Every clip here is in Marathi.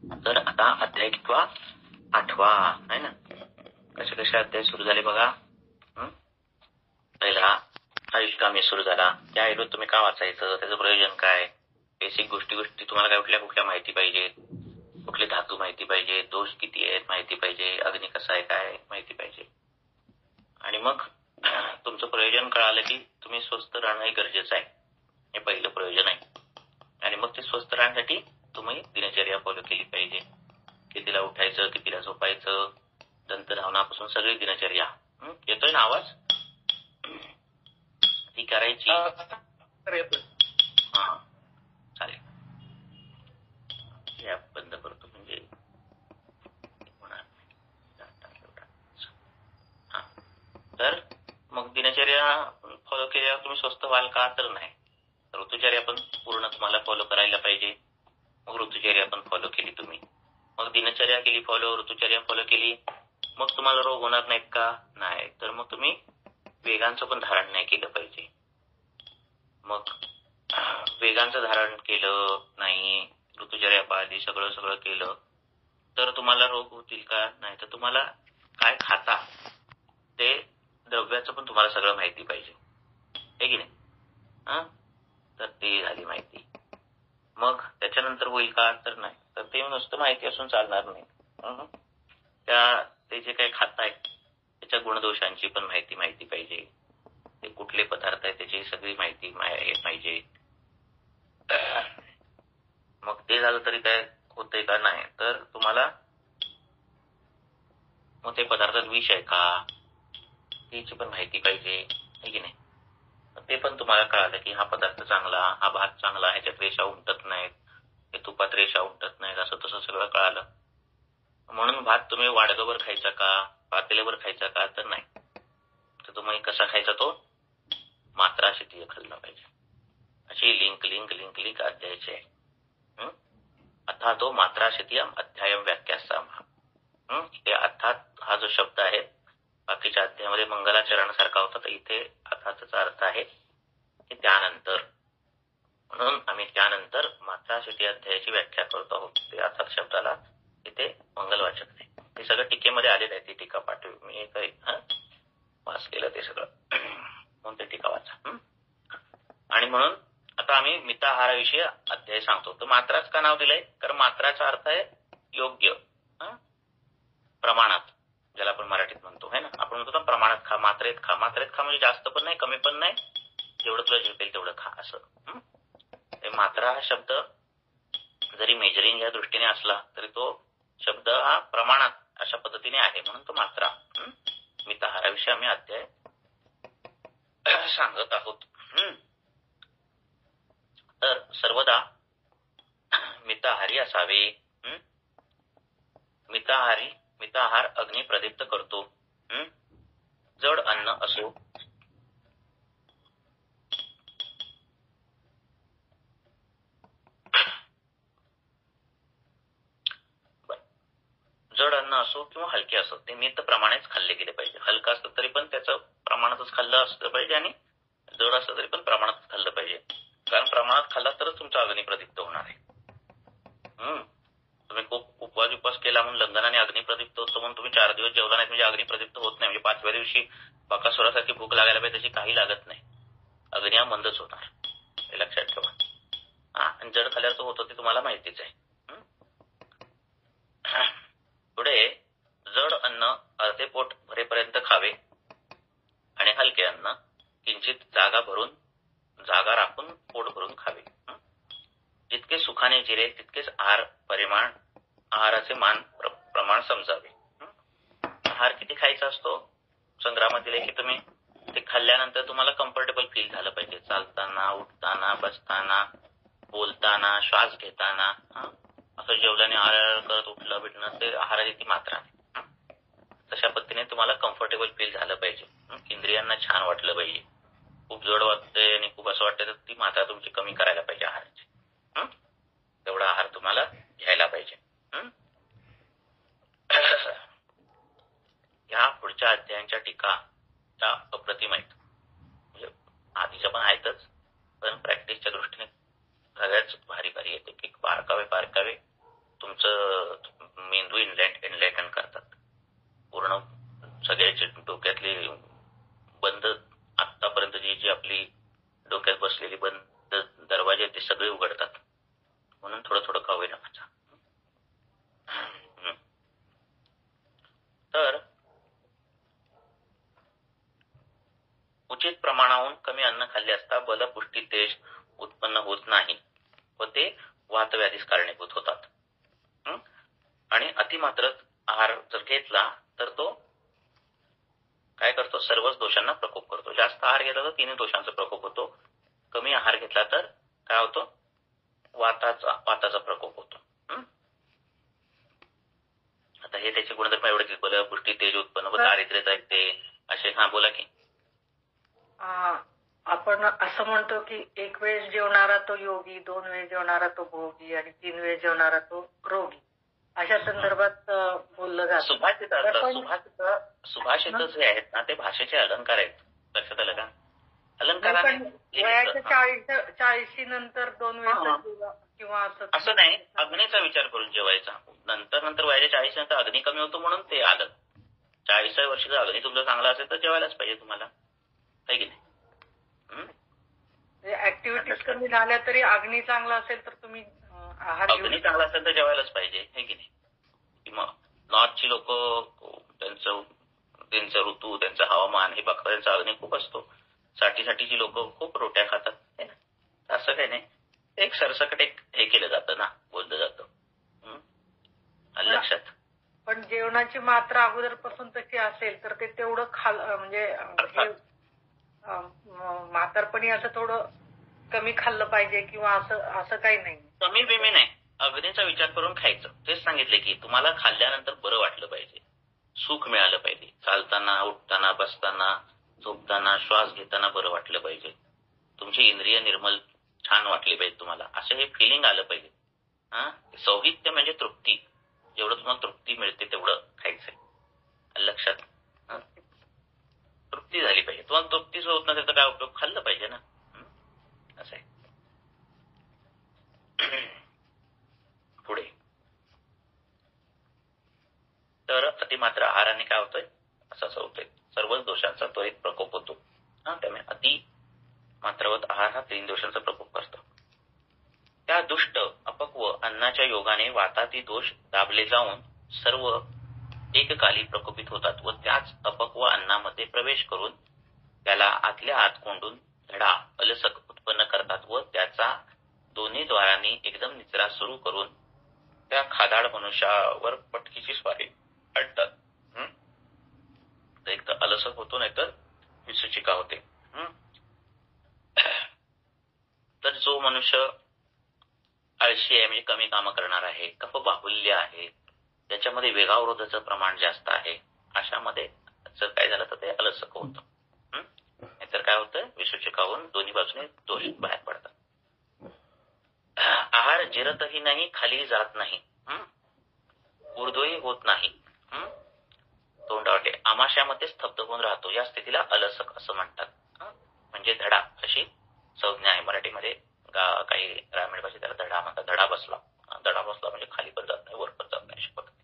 तर आता अध्याय कितवा? 8वा आहे ना. कसे कसे अध्याय सुरू झाले बघा. पहिला आयुष्कामी सुरू झाला. त्या ऐवजी तुम्ही का वाचायचं, त्याचं प्रयोजन काय, बेसिक गोष्टी तुम्हाला काय कुठल्या माहिती पाहिजे, कुठले धातू माहिती पाहिजे, दोष किती आहेत माहिती पाहिजे, अग्नी कसा आहे काय माहिती पाहिजे. आणि मग तुमचं प्रयोजन कळालं की तुम्ही स्वस्थ राहणं गरजेचं आहे. हे पहिलं प्रयोजन आहे. आणि मग ते स्वस्थ राहण्यासाठी तुम्ही दिनचर्या फॉलो केली पाहिजे. कितीला उठायचं, कितीला झोपायचं, दंतधावनापासून सगळी दिनचर्या. येतोय ना आवाज? ती करायची. हा चालेल. हे बंद करतो म्हणजे तर मग दिनचर्या फॉलो केल्यावर तुम्ही स्वस्थ व्हाल का? तर नाही. ऋतुचर्या पण पूर्ण तुम्हाला फॉलो करायला पाहिजे. मग ऋतुचर्या पण फॉलो केली तुम्ही, मग दिनचर्या केली फॉलो, ऋतुचर्या फॉलो केली, मग तुम्हाला रोग होणार नाहीत का? नाही. तर मग तुम्ही वेगांचं पण धारण नाही केलं पाहिजे. मग वेगांचं धारण केलं नाही, ऋतुचर्या पाळली, सगळं केलं तर तुम्हाला रोग होतील का? नाही. तर तुम्हाला काय खाता ते द्रव्याचं पण तुम्हाला सगळं माहिती पाहिजे, हे की नाही? तर ते झाली माहिती. मग त्याच्यानंतर होईल का? तर नाही. तर ते नुसतं माहिती असून चालणार नाही. ते जे काही खाताय त्याच्या गुणदोषांची पण माहिती पाहिजे. ते कुठले पदार्थ आहेत त्याची सगळी माहिती पाहिजे. मग ते झालं तरी काय होतंय का? नाही. तर तुम्हाला मग ते पदार्थात विष आहे का त्याची पण माहिती पाहिजे, है की नाही? ते पण तुम्हाला कळालं की हा पदार्थ चांगला, हा भात चांगला, ह्याच्यात रेषा उमटत नाहीत, हे तुपात रेषा उमटत नाहीत, असं तसं सगळं कळालं. म्हणून भात तुम्ही वाडगभर खायचा का, पातेल्यावर खायचा का? तर नाही. तर तुम्ही कसा खायचा? तो मात्राशितीय खाल्ला पाहिजे. अशी लिंक अध्यायाची आहे. अथा तो मात्राशितीयम अध्यायम व्याख्यासामः. ते अर्थात हा जो शब्द आहे बाकीच्या अध्यायामध्ये मंगलाचरणासारखा होता, तर इथे अर्थाचा अर्थ आहे की त्यानंतर. म्हणून आम्ही त्यानंतर मात्राशिती अध्यायाची व्याख्या करतो आहोत. ते अर्थात शब्दाला इथे मंगलवाचक नाही. हे सगळं टीकेमध्ये आलेलं आहे. ती टीका पाठवी, मी काही वाच केलं ते सगळं, म्हणून ते टीका वाचा. आणि म्हणून आता आम्ही मिताहाराविषयी अध्याय सांगतो. तर मात्राच का नाव दिलंय? कारण मात्राचा अर्थ आहे योग्य, प्रमाणात, ज्याला आपण मराठीत म्हणतो है ना. आपण म्हणतो प्रमाणात खा, मात्रेत खा. मात्रेत खा म्हणजे जास्त पण नाही, कमी पण नाही, जेवढं तुला झेपेल तेवढं खा, असं. मात्रा हा शब्द जरी मेजरिंग या दृष्टीने असला तरी तो शब्द हा प्रमाणात अशा पद्धतीने आहे, म्हणून तो मात्रा. मिताहाराविषयी आम्ही अध्याय सांगत आहोत. तर सर्वदा मिताहारी असावे. मिताहार अग्नी प्रदीप्त करतो. जड अन्न असो, जड अन्न असो किंवा हलके असो, ते मित प्रमाणेच खाल्ले गेले पाहिजे. हलका असतं तरी पण त्याचं प्रमाणातच खाल्लं असलं पाहिजे आणि जड असलं तरी पण प्रमाणातच खाल्लं पाहिजे. कारण प्रमाणात खाल्ला तरच तुमचा अग्नी प्रदीप्त होणार आहे. तुम्ही खूप उपवास केला म्हणून लंघनाने अग्नी प्रदीप्त होतो म्हणून तुम्ही 4 दिवस जेवला नाही म्हणजे अग्नी प्रदीप्त होत नाही. म्हणजे 5व्या दिवशी बकासुरासारखी भूक लागायला पाहिजे, तशी काही लागत नाही. अग्नी हा मंदच होणार, हे लक्षात ठेवा. आणि जड खाल्ल्याचं होतं ते तुम्हाला माहितीच आहे. पुढे जड अन्न अर्धे पोट भरेपर्यंत खावे आणि हलके अन्न किंचित जागा राखून पोट भरून खावे. जितके सुखाने जिरे तितकेच आहाराचे प्रमाण समजावे. आहार किती खायचा असतो? संग्रहामध्ये दिले की तुम्ही ते खाल्ल्यानंतर तुम्हाला कम्फर्टेबल फील झालं पाहिजे. चालताना, उठताना, बसताना, बोलताना, श्वास घेताना. असं जेवल्याने आहार करत उठलं बिटणं ते आहाराची ती मात्रा. तशा पद्धतीने तुम्हाला कम्फर्टेबल फील झालं पाहिजे. इंद्रियांना छान वाटलं पाहिजे. खूप जड वाटतंय आणि खूप असं वाटतं तर ती मात्रा तुमची कमी करायला पाहिजे आहाराची. तेवढा आहार तुम्हाला घ्यायला पाहिजे. या पुढच्या अध्यायांच्या टीका त्या अप्रतिम आहेत. म्हणजे आधीच्या पण आहेतच, पण प्रॅक्टिसच्या दृष्टीने सगळ्याच भारी येते की बारकावे तुमच्या तुमचं मेंदू इनलाइटन करतात. पूर्ण सगळ्याचे डोक्यातले बंद आतापर्यंत जी आपली डोक्यात बसलेली बंद दरवाजे ते सगळे उघडतात. म्हणून थोडं खाऊ नका. तर उचित प्रमाणाहून कमी अन्न खाल्ले असता बलपुष्टी तेज उत्पन्न होत नाही व ते वातव्याधीस कारणीभूत होतात. आणि अतिमात्र आहार जर घेतला तर तो काय करतो, सर्वच दोषांना प्रकोप करतो. जास्त आहार घेतला तर तिन्ही दोषांचा प्रकोप होतो. कमी आहार घेतला तर काय होतो, वाताचा प्रकोप होतो. आता हे त्याचे गुणधर्म एवढे की बलपुष्टी तेज उत्पन्न व दारिद्र्यता येते असे. बोला की. आपण असं म्हणतो की एक वेळ जेवणारा तो योगी, 2 वेळ जेवणारा तो भोगी आणि 3 वेळ जेवणारा तो रोगी, अशा संदर्भात बोललं जातं. सुभाषित जे आहेत ना ते भाषेचे अलंकार आहेत. लक्षात आलं का? अलंकाराने वयाच्या 40 नंतर 2 वेळ किंवा असं नाही, अग्नीचा विचार करून जेवायचा. नंतर वयाच्या 40 नंतर अग्नी कमी होतो म्हणून ते आलं. 40व्या वर्षी जर अग्नी तुमचा चांगला असेल तर जेवायलाच पाहिजे तुम्हाला, आहे की नाही? ऍक्टिव्हिटीज कमी झाल्या तरी अग्नी चांगला असेल तर तुम्ही अग्नी चांगला असेल तर जेवायलाच पाहिजे, आहे की नाही? मग नॉर्थची लोक त्यांचं ऋतू, त्यांचं हवामान हे बघतात, त्यांचा अग्नी खूप असतो. साठीची लोक खूप रोट्या खातात. असं काही नाही, एक सरसकट हे केलं जातं ना, बोललं जातं. लक्षात. पण जेवणाची मात्रा अगोदरपासून तशी असेल तर ते तेवढं म्हणजे म्हातारपणी असं थोडं कमी खाल्लं पाहिजे किंवा असं काही नाही. कमी बिमी नाही, अग्नीचा विचार करून खायचं. तेच सांगितले की तुम्हाला खाल्ल्यानंतर बरं वाटलं पाहिजे, सुख मिळालं पाहिजे. चालताना, उठताना, बसताना, झोपताना, श्वास घेताना बरं वाटलं पाहिजे. तुमची इंद्रिय निर्मल छान वाटली पाहिजे तुम्हाला, असं हे फिलिंग आलं पाहिजे. सौहित्य म्हणजे तृप्ती. जेवढं तुम्हाला तृप्ती मिळते तेवढं खायचंय. लक्षात. तृप्ती झाली पाहिजे. तुम्हाला तृप्तीच होत नसेल तर काय उपयोग, खाल्लं पाहिजे ना, असं आहे. पुढे तर अतिमात्र आहाराने काय होतंय, असं होतंय, सर्वच दोषांचा त्वरित प्रकोप होतो. त्यामुळे अति मात्रवत आहार हा 3 दोषांचा प्रकोप करतो. त्या दुष्ट अपक्व अन्नाच्या योगाने वाताती दोष दाबले जाऊन सर्व एककाली प्रकोपित होतात व त्याच अपक्व अन्नामध्ये प्रवेश करून त्याला आतल्या आत कोंडून धडा अलसक उत्पन्न करतात व त्याचा दोन्ही द्वारांनी एकदम निचरा सुरू करून त्या खादाड मनुष्यावर पटकीची स्वारी आणतात. एक तर अलसक होतो, नाहीतर विसूचिका होते. तर जो मनुष्य आळशी आहे, म्हणजे कमी कामं करणार आहे, कफबाहुल्य आहे, त्याच्यामध्ये वेगावरोधाचं प्रमाण जास्त आहे, अशामध्ये जर काय झालं तर ते अलसक होतं. नाहीतर काय होतं, विसूचिका होऊन दोन्ही बाजूने दोष बाहेर पडतात. आहार जिरतही नाही, खाली जात नाही, ऊर्ध्वही होत नाही, तोंडावाटे आमाशयामध्ये स्तब्ध होऊन राहतो. या स्थितीला अलसक असं म्हणतात. म्हणजे धडा अशी संज्ञा आहे मराठीमध्ये. काही ग्रामीण भाषेत त्याला धडा म्हणतात. धडा बसला म्हणजे खाली पण जात नाही, वर पण जात नाही, अशा पद्धतीने.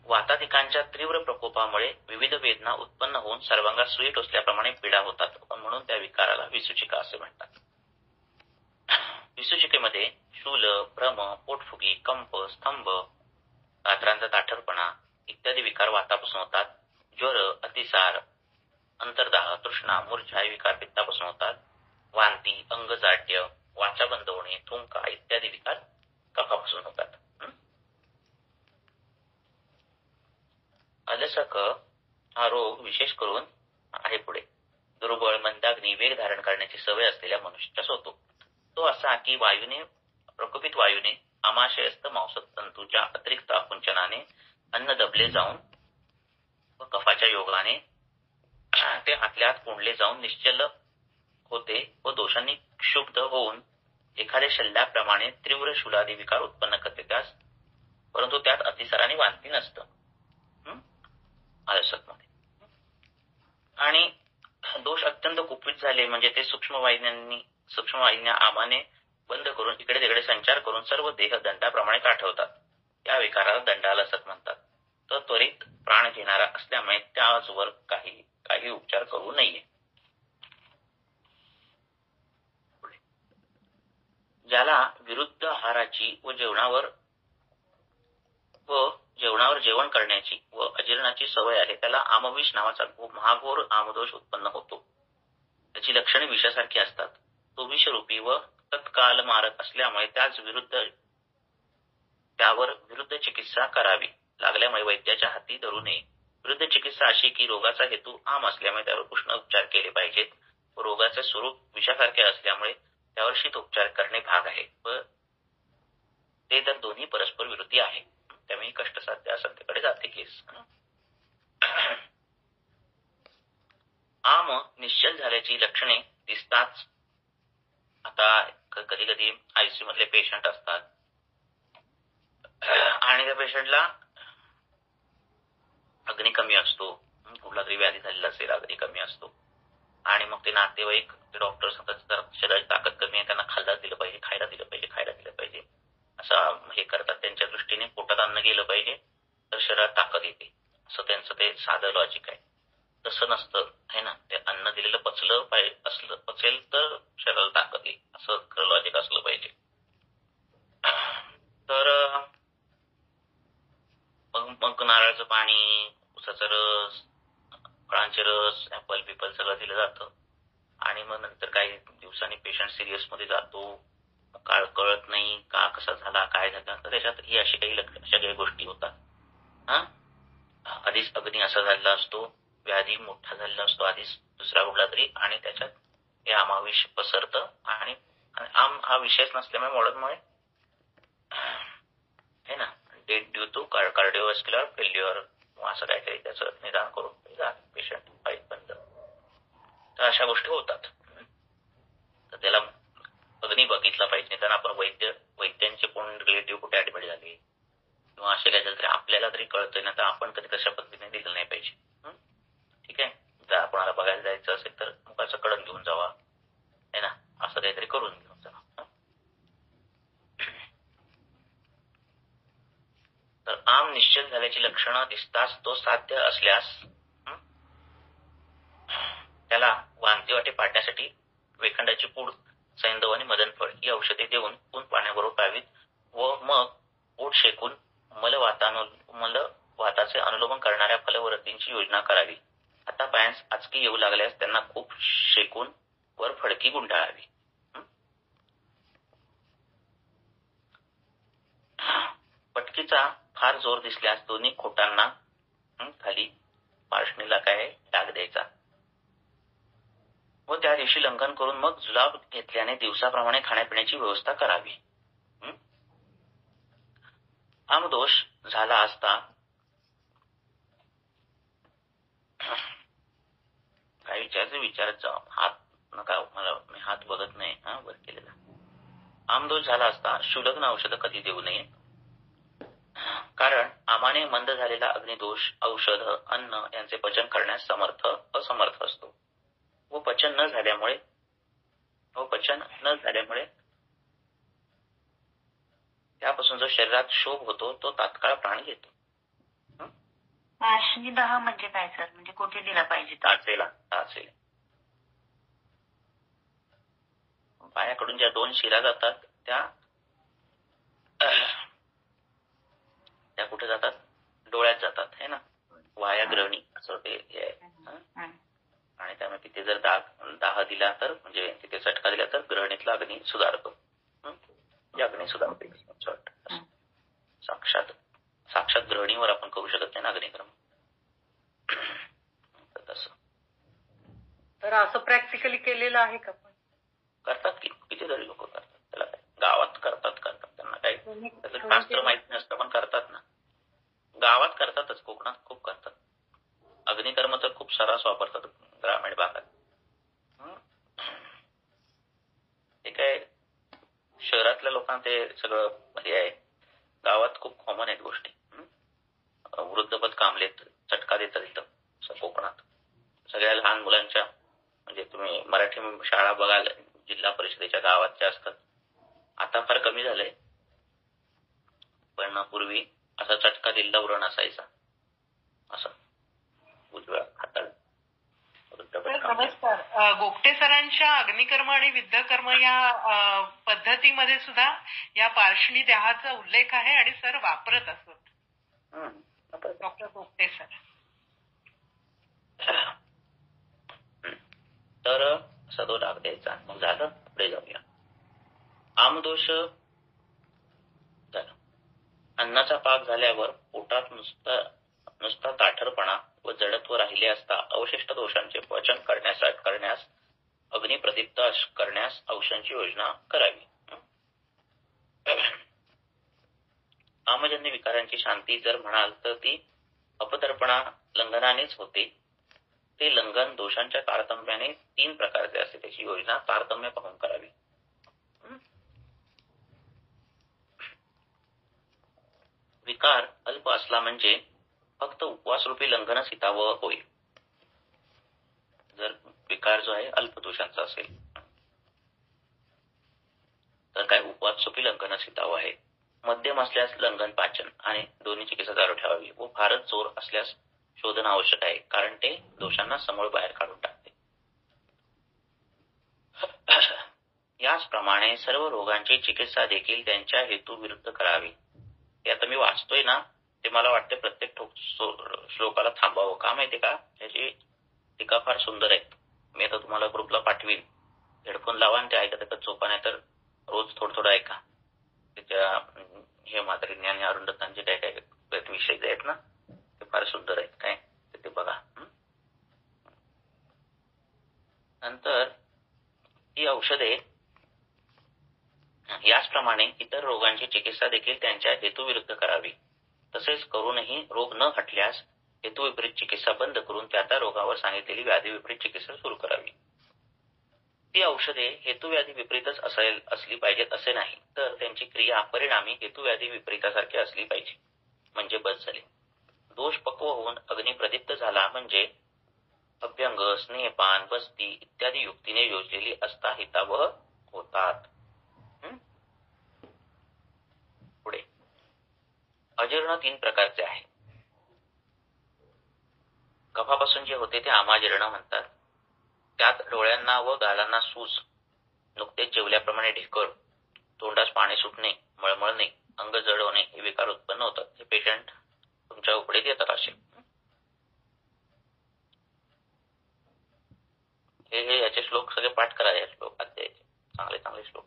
वाताधिकांच्या तीव्र प्रकोपामुळे विविध वेदना उत्पन्न होऊन सर्वांगात सुई टोचल्याप्रमाणे पीडा होतात, म्हणून त्या विकाराला विसूचिका असे म्हणतात. विसूचिकेमध्ये शूल, भ्रम, पोटफुगी, कंप, स्तंभ, रात्रांचा ताठरपणा इत्यादी विकार वातापासून होतात. ज्वर, अतिसार, अंतर्दाह, तृष्णा, मूर्छा हे विकार पित्तापासून होतात. वांती, अंगजाड्य, वाचा बंद होणे, थुंका इत्यादी विकार कफापासून होतात. अलसक हा रोग विशेष करून आहे पुढे दुर्बळ, मंदाग्नी, वेग धारण करण्याची सवय असलेल्या मनुष्यास होतो. तो असा की प्रकोपित वायूने आमाशयस्थ मांसतंतूच्या अतिरिक्त आकुंचनाने अन्न दबले जाऊन व कफाच्या योगाने ते आतल्यात कोंडले जाऊन निश्चल होते व दोषांनी क्षुब्ध होऊन एखाद्या शल्याप्रमाणे तीव्र शूलादी विकार उत्पन्न करते त्यास, परंतु त्यात अतिसाराने वांती नसतं अलसकमध्ये. आणि दोष अत्यंत कुपित झाले म्हणजे ते सूक्ष्मवाहिन्या आमाने बंद करून इकडे तिकडे संचार करून सर्व देह दंडाप्रमाणे काठवतात. या विकाराला दंडालसत म्हणतात. तो त्वरित प्राण घेणारा असल्यामुळे त्यावर काही उपचार करू नये. ज्याला विरुद्ध आहाराची व जेवणावर जेवण करण्याची व अजीर्णाची सवय आहे त्याला आमविष नावाचा महाघोर आमदोष उत्पन्न होतो. त्याची लक्षणे विषासारखी असतात. तो विषरूपी व तत्काल मारक असल्यामुळे त्यावर विरुद्ध चिकित्सा करावी लागल्यामुळे वैद्याच्या हाती धरू नये. विरुद्ध चिकित्सा अशी की रोगाचा हेतू आम असल्यामुळे त्यावर उष्ण उपचार केले पाहिजेत व रोगाचे स्वरूप विषासारखे असल्यामुळे त्यावर शीत उपचार करणे भाग आहे व ते तर दोन्ही परस्पर विरोधी आहे. त्यामुळे कष्टसाध्य असंतेकडे जाते केस. आम निश्चल झाल्याची लक्षणे दिसताच. आता कधी कधी आयसीयू मधले पेशंट असतात आणि त्या पेशंटला अग्नी कमी असतो, कुठला तरी व्याधी झालेला असेल, अग्नी कमी असतो आणि मग ते नातेवाईक ते डॉक्टर सांगतात शरीराची ताकद कमी आहे, त्यांना खायला दिलं पाहिजे असं हे करतात. त्यांच्या दृष्टीने पोटात अन्न गेलं पाहिजे तर शरीरात ताकद येते, असं त्यांचं ते साधं लॉजिक आहे. तसं नसतं है ना. ते अन्न दिलेलं पचेल तर शरीराला ताकद येईल असं खरं लॉजिक असलं पाहिजे. तर मग नारळाचं पाणी, उसाचा रस, फळांचे रस, ऍपल पिपल सगळं दिलं जातं आणि मग नंतर काही दिवसांनी पेशंट सिरियस मध्ये जातो. कळत नाही का कसा झाला काय झालं, तर त्याच्यात ही अशा काही गोष्टी होतात. आधीच अग्नी असा झालेला असतो, व्याधी मोठा झालेला असतो आधीच दुसरा कुठला तरी, आणि त्याच्यात हे आमाविष पसरतं आणि आम हा विषयच नसल्यामुळे मॉडर्नमुळे है ना डेट ड्यू टू कार्डिओव्हास्क्युलर फेल्युअर असं काहीतरी त्याचं निदान करून पेशंट पाईप बंद. तर अशा गोष्टी होतात. तर त्याला अग्नी बघितला पाहिजे. तर आपण वैद्यांचे कोण रिलेटिव्ह कुठे ऍडमिट झाले किंवा असे काय झालं तरी आपल्याला तरी कळतंय ना, तर आपण कधी तशा पद्धतीने दिलं नाही पाहिजे. ठीक आहे. जर आपणाला बघायला जायचं असेल तर मुखाचं कडण घेऊन जावा है ना, असं काहीतरी करून घेऊन जावा. तर आम निश्चित झाल्याची लक्षणं दिसताच तो साध्य असल्यास त्याला वांती वाटे पाडण्यासाठी वेखंडाची पूड, सैंधव आणि मदनफळ ही औषधे देऊन ऊन पाण्याबरोबर प्यावीत व मग पोट शेकून मलवाताचे अनुलोमन करणाऱ्या फलवृद्धींची योजना करावी. आता पायांस आचकी येऊ लागल्यास त्यांना खूप शेकून वर फडकी गुंडाळावी. पटकीचा फार जोर दिसल्यास दोन्ही खोटांना खाली पार्श्वनीला डाग द्यायचा व त्या दिवशी लंघन करून मग जुलाब घेतल्याने दिवसाप्रमाणे खाण्यापिण्याची व्यवस्था करावी. आमदोष झाला असता काय विचारत जाऊ. हात नका, मी हात बघत नाही वर केलेला. आमदोष झाला असता शुल्लक औषध कधी देऊ नये, कारण आमाने मंद झालेला अग्निदोष औषध अन्न यांचे पचन करण्यास असमर्थ असतो व पचन न झाल्यामुळे त्यापासून जो शरीरात शोभ होतो तो तात्काळ प्राण घेतो. पार्श्वनिदाह म्हणजे काय सर? म्हणजे कुठे दिला पाहिजे? टाचेला. पायाकडून ज्या दोन शिरा जातात त्या कुठे जातात? डोळ्यात जातात है ना, वाया ग्रहणी असं ते आहे. आणि त्यामुळे तिथे जर दाह दिला तर म्हणजे तिथे चटका दिला तर ग्रहणीतला अग्नी सुधारतो. अग्नी सुधारते. साक्षात ग्रहणीवर आपण करू शकत नाही ना अग्निक्रम. तर असं प्रॅक्टिकली केलेलं आहे का? पण करतात की कितीतरी लोक करतात. त्याला काय गावात करतात त्यांना काही त्याचं शास्त्र माहिती नसतं पण करतात ना. गावात करतातच, कोकणात खूप करतात. अग्निकर्म तर खूप सर्रास वापरतात ग्रामीण भागात. हे काय शहरातल्या लोकांना ते सगळं हे आहे, गावात खूप कॉमन आहेत गोष्टी. वृद्धपद कामलेत चटका देतात इथं कोकणात सगळ्या लहान मुलांच्या. म्हणजे तुम्ही मराठी शाळा बघाल जिल्हा परिषदेच्या गावात ज्या असतात आता फार कमी झालंय, पण पूर्वी असा चटका दिलेला व्रण असायचा, असं उजव्या हाताला. नमस्कार. गोगटे सरांच्या अग्निकर्म आणि विद्याकर्म या पद्धतीमध्ये सुद्धा या पार्श्वनी देहाचा उल्लेख आहे आणि सर वापरत असत. Doctor Gogate sir. तर असा तो डाग द्यायचा. मग झालं, पुढे जाऊया. आमदोष झालं. अन्नाचा पाक झाल्यावर पोटात नुसता ताठरपणा व जडत्व राहिले असता अवशिष्ट दोषांचे पचन करण्यास अग्निप्रदीप्त करण्यास औषधांची योजना करावी. आमजन्य विकारांची शांती जर म्हणाल तर ती अपतर्पणा लंघनानेच होते. ते लंघन दोषांच्या तारतम्याने 3 प्रकारचे असते. त्याची योजना तारतम्य पाहून करावी. विकार अल्प असला म्हणजे फक्त उपवासरूपी लंघनच हितावह होईल. जर विकार जो आहे अल्प दोषांचा असेल तर काय उपवासरूपी लंघनच हितावह आहे. मध्यम असल्यास लंघन पाचन आणि दोन्ही चिकित्सा चालू ठेवावी व फारच जोर असल्यास शोधन आवश्यक आहे, कारण ते दोषांना समूळ बाहेर काढून टाकते. याचप्रमाणे सर्व रोगांची चिकित्सा देखील त्यांच्या हेतूविरुद्ध करावी. हे आता मी वाचतोय ना, ते मला वाटते प्रत्येक श्लोकाला थांबावं. का माहितीये का, त्याची टीका फार सुंदर आहे. मी आता तुम्हाला ग्रुपला पाठवीन. हेडफोन लावा आणि ते ऐकत झोपा, नाही तर रोज थोडं ऐका. त्याच्या हे मात्र ज्ञान अरुंधतांचे काय काय विषय जे आहेत ना, ते फार सुंदर आहेत. काय ते बघा. नंतर ही औषधे याचप्रमाणे इतर रोगांची चिकित्सा देखील त्यांच्या हेतूविरुद्ध करावी. तसेच करूनही रोग न हटल्यास हेतुविपरीत चिकित्सा बंद करून त्या रोगावर सांगितलेली व्याधी विपरीत चिकित्सा सुरू करावी. ती औषधे हेतुव्याधी विपरीतच असली पाहिजेत असे नाही, तर त्यांची क्रिया परिणामी हेतुव्याधी विपरीतासारखी असली पाहिजे, म्हणजे बस झाले. दोष पक्व होऊन अग्निप्रदीप्त झाला म्हणजे अभ्यंग, स्नेहपान, बस्ती इत्यादी युक्तीने योजलेली असता हितावह होतात. पुढे अजीर्ण 3 प्रकारचे आहे. कफापासून जे होते ते आमाजीर्ण म्हणतात. त्यात डोळ्यांना व गालांना सूज, नुकतेच जेवल्याप्रमाणे ढेकर, तोंडास पाणी सुटणे, मळमळणे, अंग जड होणे हे विकार उत्पन्न होतात. हे पेशंट तुमच्या उपडेत येतात असे. हे याचे श्लोक सगळे पाठ करा. या श्लोक अध्यायाचे चांगले चांगले श्लोक.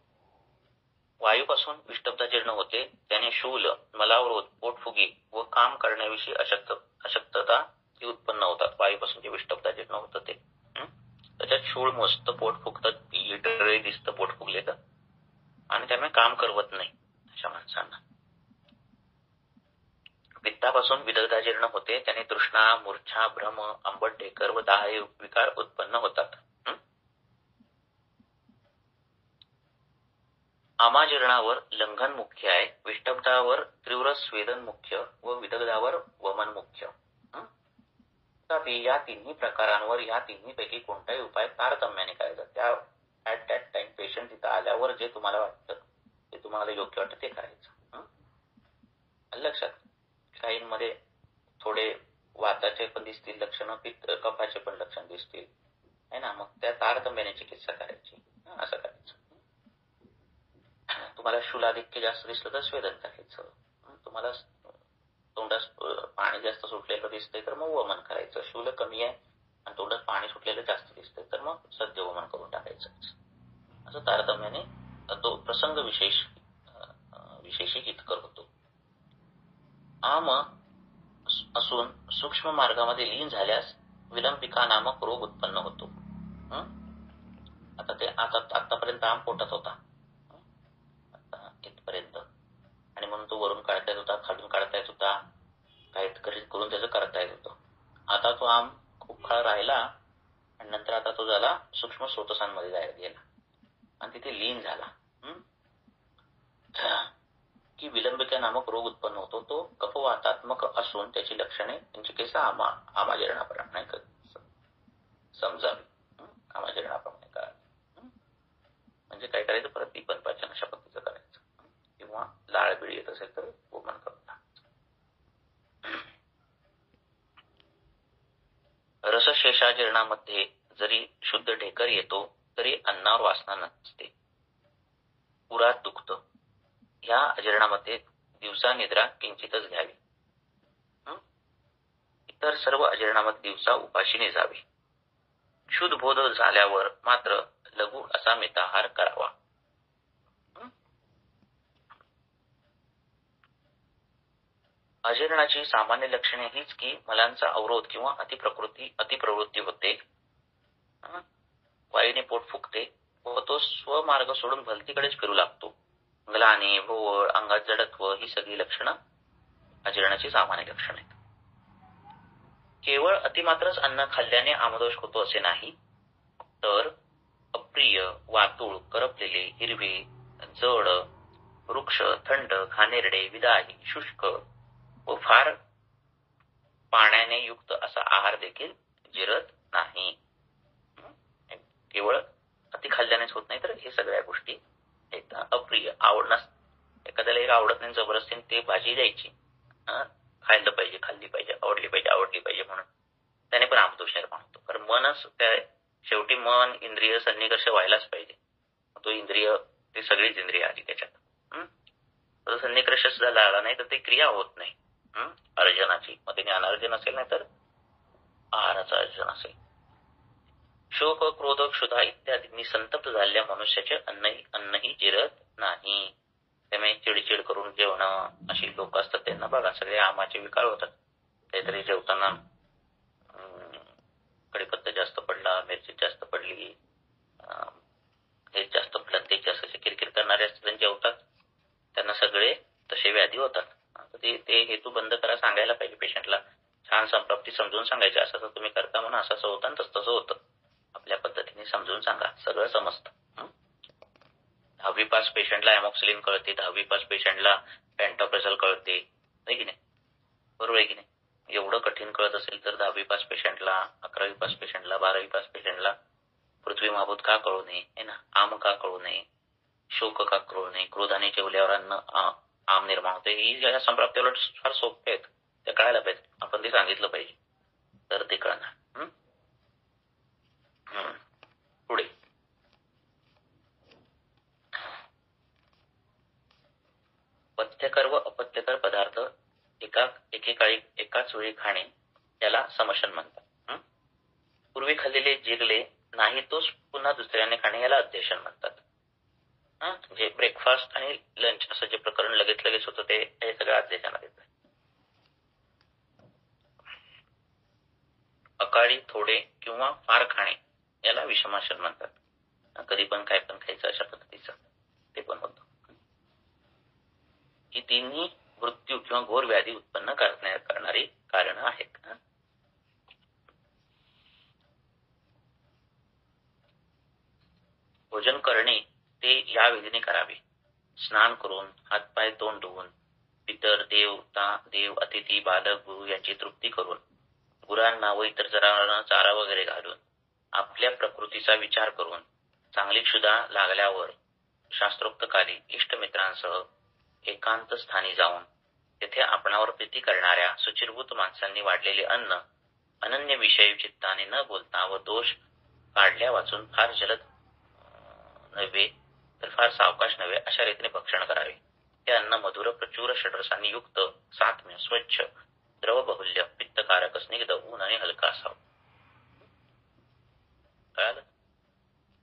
वायूपासून विष्टब्धजीर्ण होते. त्याने शूल, मलावरोध, पोटफुगी व काम करण्याविषयी अशक्तता ही उत्पन्न होतात. वायूपासून जे विष्टब्धजीर्ण होतं ते. त्याच्यात शूळ मोजतं, पोट फुगतं, लिटरली दिसतं पोट फुगलेलं, आणि त्यामुळे काम करवत नाही अशा माणसांना. पित्तापासून विदग्धाजीर्ण होते. त्याने तृष्णा, मूर्छा, भ्रम, आंबट ढेकर व दाह हे विकार उत्पन्न होतात. आमाजीर्णावर लंघन मुख्य आहे, विष्टब्धावर तीव्र स्वेदन मुख्य व विदग्धावर वमन मुख्य. तथापि या तिन्ही प्रकारांवर या तिन्हीपैकी कोणताही उपाय तारतम्याने करायचा. त्या ऍट दॅट टाइम पेशंट तिथं आल्यावर जे तुम्हाला वाटतं, ते तुम्हाला योग्य वाटतं ते करायचं. लक्षात, काहींमध्ये थोडे वाताचे पण दिसतील लक्षणं, कफाचे पण लक्षण दिसतील, है ना. मग त्या तारतम्याने चिकित्सा करायची. असं करायचं. तुम्हाला शूलाधिक्य जास्त दिसलं तर स्वेदन करायचं. तुम्हाला तोंडात पाणी जास्त सुटलेलं दिसतंय तर मग वमन करायचं. शूल कमी आहे आणि तोंडात पाणी सुटलेलं जास्त दिसतंय तर मग सद्य वमन करून टाकायचं. असं तारतम्याने तो प्रसंग विशेषी हितकर होतो. आम असून सूक्ष्म मार्गामध्ये लीन झाल्यास विलंबिका नामक रोग उत्पन्न होतो. आता ते आतापर्यंत आम पोटात होता, इथपर्यंत, आणि म्हणून तो वरून काढता येत होता, खालून काढता येत होता, काही करून त्याचं करता येत होतं. आता तो आम खूप काळ राहिला आणि नंतर आता तो झाला सूक्ष्म स्रोतसांमध्ये जायला गेला आणि तिथे लीन झाला की विलंबिका नामक रोग उत्पन्न होतो. तो कफवातात्मक असून त्याची लक्षणे चिकित्सा आमाजीर्णाप्रमाणे समजावी. आमाजीर्णाप्रमाणे करावी. म्हणजे काय करायचं, प्रतिपन पाचन अशा पद्धतीचं करायचं. येत असेल तर वमन करून रसशेषाजीर्णामध्ये जरी शुद्ध ढेकर येतो तरी अन्नावर वासना नसते. उरात दुखतं. ह्या अजीर्णामध्ये दिवसा निद्रा किंचितच घ्यावी. इतर सर्व अजीर्णामध्ये दिवसा उपाशीने जावे. शुद्ध बोध झाल्यावर मात्र लघु असा मिताहार करावा. अजीर्णाची सामान्य लक्षणे हीच की मलांचा अवरोध किंवा अतिप्रवृत्ती होते. वायूने पोट फुगते व तो स्वमार्ग सोडून भलतीकडेच फिरू लागतो. ग्लानी, भोवळ, अंगात जडत्व ही सगळी लक्षणं अजीर्णाची सामान्य लक्षणे आहेत. केवळ अतिमात्रच अन्न खाल्ल्याने आमदोष होतो असे नाही, तर अप्रिय, वातुळ, करपलेले, हिरवे, जड, वृक्ष, थंड, घाणेरडे, विदाही, शुष्क व फार पाण्याने युक्त असा आहार देखील जिरत नाही. केवळ अति खाल्ल्यानेच होत नाही, तर हे सगळ्या गोष्टी एकदा अप्रिय, एखाद्याला एक आवडत नाही जबरदस्तीने ते भाजी द्यायची, खायला पाहिजे, खाल्ली पाहिजे, आवडली पाहिजे म्हणून त्याने पण आमदोष निर्माण होतो. कारण मनच त्या शेवटी मन इंद्रिय सन्निकर्ष व्हायलाच पाहिजे. तो इंद्रिय ते सगळीच इंद्रिय आली त्याच्यात. तर सन्निकर्ष झाला आला नाही तर ते क्रिया होत नाही अर्जनाची. मग ते ज्ञानार्जन असेल नाही तर आहाराचं अर्जन असेल. शोक, क्रोध, क्षुधा इत्यादींनी संतप्त झालेल्या मनुष्याचे अन्नही जिरत नाही. त्यामुळे चिडचिड करून जेवणं अशी लोक असतात त्यांना बघा सगळे आमाचे विकार होतात. काहीतरी जेवताना कडीपत्ता जास्त पडला, मिरची जास्त पडली, हे जास्त पडलं, ते जास्त किरकिर करणारे असतात जेवतात, त्यांना सगळे तसे व्याधी होतात. ते हेतू बंद करा, सांगायला पाहिजे पेशंटला. छान संप्राप्ती समजून सांगायची, असं तुम्ही करता म्हणून असं होतं आणि तसं होतं. आपल्या पद्धतीने समजून सांगा, सगळं समजतं. 10वी पास पेशंटला एमॉक्सिलिन कळते, 10वी पास पेशंटला पॅन्टॉप्रेझोल कळते, आहे की नाही? बरोबर आहे की नाही? एवढं कठीण कळत असेल तर 10वी पास पेशंटला, 11वी पास पेशंटला, 12वी पास पेशंटला पृथ्वी माभूत का कळू नये, है ना? आम का कळू नये, शोक का कळू नये, क्रोधाने जेवल्यावर आम निर्माण होते. ही ज्या संप्राप्ती उलट फार सोपे आहेत, त्या कळायला पाहिजे. आपण ते सांगितलं पाहिजे तर ते कळणार. पुढे पथ्यकर व अपथ्यकर पदार्थ एकेकाळी एकाच वेळी खाणे याला समशन म्हणतात. पूर्वी खाल्लेले जिरले नाही तोच पुन्हा दुसऱ्याने खाणे याला अध्यशन म्हणतात. म्हणजे ब्रेकफास्ट आणि लंच असं जे प्रकरण लगेच होतं ते हे सगळं अध्यशनात येतं. अकाळी थोडे किंवा फार खाणे याला विषमाशन म्हणतात. कधी पण काय पण खायचं अशा पद्धतीचं ते पण होतं. ही तिन्ही मृत्यू किंवा घोर व्याधी उत्पन्न करणारी कारण आहेत. भोजन करणे ते या विधीने करावे. स्नान करून, हातपाय तोंड धुवून, पितर, देव, अतिथी, बालक, गुरु यांची तृप्ती करून, गुरांना व इतर जनावरांना चारा वगैरे घालून, आपल्या प्रकृतीचा विचार करून, चांगली क्षुधा लागल्यावर शास्त्रोक्त काली इष्टमित्रांसह एकांत स्थानी जाऊन तेथे आपणावर प्रीती करणाऱ्या सुचिरभूत माणसांनी वाढलेले अन्न अनन्य विषयी चित्ताने न बोलता व दोष काढल्या वाचून फार जलद नव्हे तर फार सावकाश नव्हे अशा रीतीने भक्षण करावे. ते अन्न मधुर प्रचूर षड्रसांनी युक्त, सात्म्य, स्वच्छ, द्रवबहुल्य, पित्तकारक, स्निग्ध, ऊन आणि हलका असावं. कळालं?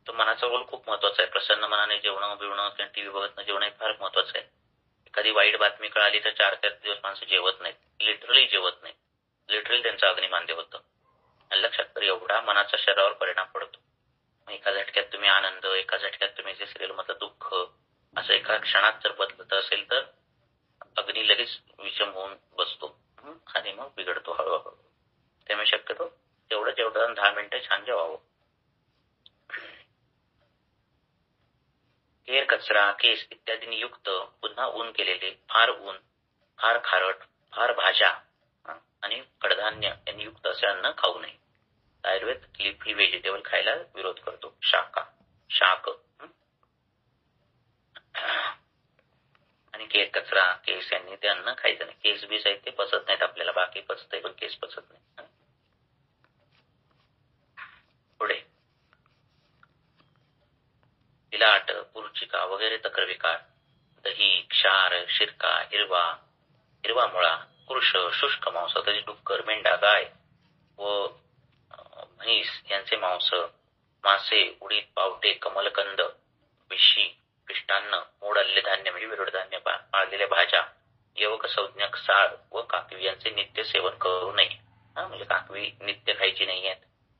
तो मनाचा रोल खूप महत्वाचा आहे. प्रसन्न मनाने जेवणं बिवणं किंवा टीव्ही बघत न जेवणं फार महत्वाचं आहे. एखादी वाईट बातमी कळाली तर 4-4 दिवस माणसं जेवत नाहीत, लिटरली जेवत नाहीत. लिटरली त्यांचं अग्निमांद्य होतं. लक्षात तर एवढा मनाचा शरीरावर परिणाम पडतो. एका झटक्यात तुम्ही आनंद, एका झटक्यात तुम्ही जे सिरियल मधलं दुःख असं एका क्षणात जर बदलत असेल तर अग्नी लगेच विषम होऊन बसतो आणि मग बिघडतो हळूहळू. त्यामुळे शक्यतो जेवढं 10 मिनिटं छान जेवावं. केर, कचरा, केस इत्यादींनी युक्त, पुन्हा ऊन केलेले, फार ऊन, फार खारट, फार भाज्या आणि कडधान्य यांनी युक्त असे अन्न खाऊ नये. आयुर्वेद लिफी व्हेजिटेबल खायला विरोध करतो. शाक आणि कचरा, केस यांनी ते अन्न खायचं नाही. केस बीस आहेत ते पचत नाहीत आपल्याला, बाकी पचतंय पण केस पचत नाही. पुढे पिलाट, पुरचिका वगैरे तक्रविकार, दही, क्षार, शिरका, हिरवा मुळा, कृष, शुष्क मांस, तरी डुक्कर, मेंढा, गाय व म्हैस यांचे मांस, मासे, उडीद, पावटे, कमलकंद, बिशी, पिष्टान्न, मोड आलेले धान्य म्हणजे विरळ धान्य, पाळलेल्या भाज्या, यवक, संज्ञक, साळ व काकवी यांचे नित्य सेवन करू नये. म्हणजे काकवी नित्य खायची नाहीयेत,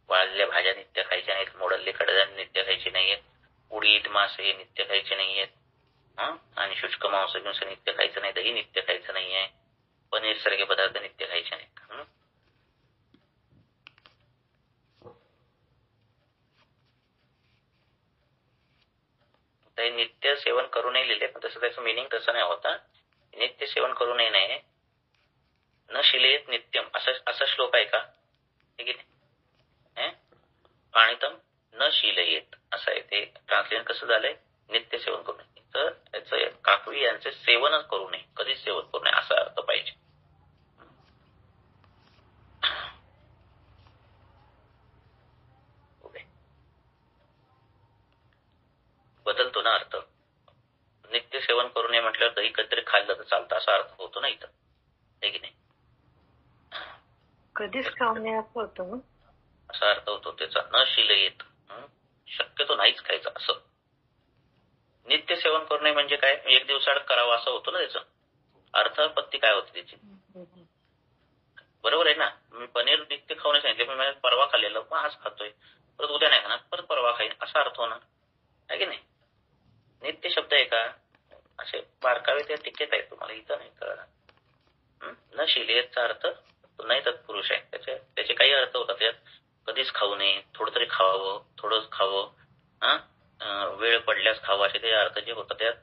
वाळलेल्या भाज्या नित्य खायच्या नाहीत, मोडल्ले कडधान्य नित्य खायचे नाहीयेत, उडीद, मासे नित्य खायचे नाहीयेत, आणि शुष्क मांस नित्य खायचं नाही, दही नित्य खायचं नाहीये, पनीर सारखे पदार्थ नित्य खायचे नाहीत. ते नित्य सेवन करू नये लिहिले, पण तसं त्याचं मिनिंग तसं नाही होता. नित्य सेवन करू नये, न शिलेत नित्यम असा श्लोक आहे का? ठीक आहे, पाणितम न शीलयेत असं आहे. ते ट्रान्सलेशन कसं झालंय? नित्य सेवन करू नये. तर याचं काकवी यांचे सेवनच करू नये, कधीच सेवन करू नये असा अर्थ पाहिजे. बदलतो ना अर्थ. नित्य सेवन करू नये म्हटल्यावर दही कधीतरी खाल्लं तर चालतं असा अर्थ होतो ना इथं, आहे की नाही? कधीच खाऊ नये असं होतं, असा अर्थ होतो त्याचा. न शिलयेत, शक्यतो नाहीच खायचं असं. नित्य सेवन करू नये म्हणजे काय? एक दिवसाआड करावं असं होतं ना त्याचं अर्थापत्ती. काय होती त्याची? बरोबर आहे ना. मी पनीर नित्य खाऊ नाही सांगितले, पण मी परवा खाल्लेलं, मग आज खातोय, परत उद्या नाही खाणार, परत परवा खाईन असा अर्थ होणार, आहे की नाही? नित्य शब्द आहे का? असे बारकावे त्या टिकेत आहेत, तुम्हाला इथं नाही कळणार. न शिलेचा अर्थ नाही तत्पुरुष आहे. त्याचे काही अर्थ होतात त्यात. कधीच खाऊ नये, थोडं तरी खावावं, थोडंच खावं, वेळ पडल्यास खावं, असे ते अर्थ जे होतात त्यात.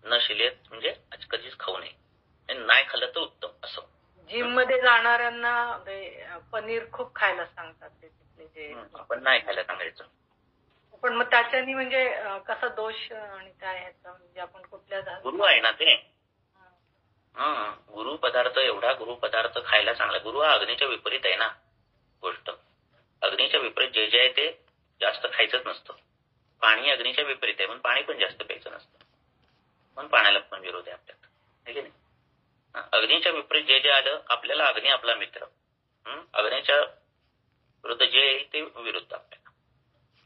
न शिलेत म्हणजे कधीच खाऊ नये, नाही खाल्लं तर उत्तम असं. जिम मध्ये जाणाऱ्यांना पनीर खूप खायला सांगतात ते, आपण नाही खायला सांगायचं. पण मग त्याच्यानी म्हणजे कसा दोष आणि काय ह्याचा, म्हणजे आपण कुठल्या गुरु आहे ना ते. गुरु पदार्थ खायला चांगला. गुरु हा अग्नीच्या विपरीत आहे ना गोष्ट. अग्नीच्या विपरीत जे आहे ते जास्त खायचंच नसतं. पाणी अग्नीच्या विपरीत आहे, पण पाणी पण जास्त प्यायचं नसतं, पण पाण्याला पण विरोध आहे आपल्यात, आहे की नाही? अग्नीच्या विपरीत जे आलं, आपल्याला अग्नी आपला मित्र, अग्नीच्या विरुद्ध जे येईल ते विरुद्ध आपल्याला.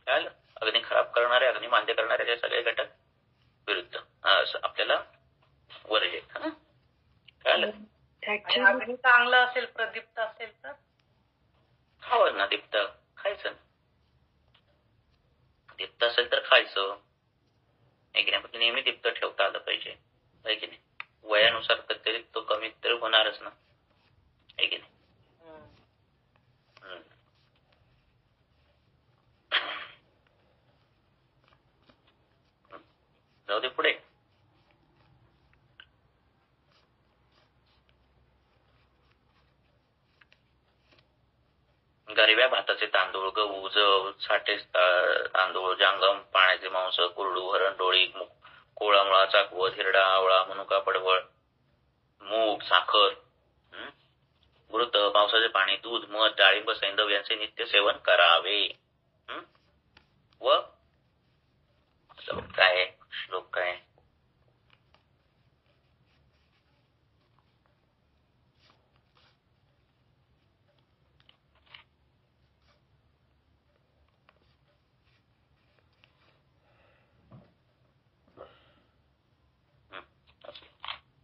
काय आलं? अग्नी खराब करणारे, अग्नी मान्य करणारे सगळे घटक विरुद्ध आपल्याला वर्जे. काय आलं? अग्नी चांगला असेल, प्रदीप्त असेल तर खावं ना. दीप्त खायचं, दीप्त असेल तर खायचं, आहे की नाही? पण नेहमी दीप्त ठेवता आलं पाहिजे, आहे की नाही? वयानुसार कधीतरी तो कमी तर होणारच ना, आहे की नाही? जाऊ दे पुढे. गरव्या भाताचे तांदूळ, गहू, जव, साठे तांदूळ, जांगम, पाण्याचे मांस, कुरडू, हरणडोळी, कोळा, मुळा, चाकवत, हिरडा, आवळा, मनुका, पडवळ, मूग, साखर, मृत, पावसाचे पाणी, दूध, मध, डाळिंब, सैंधव यांचे नित्य सेवन करावे. व काय श्लोक काय?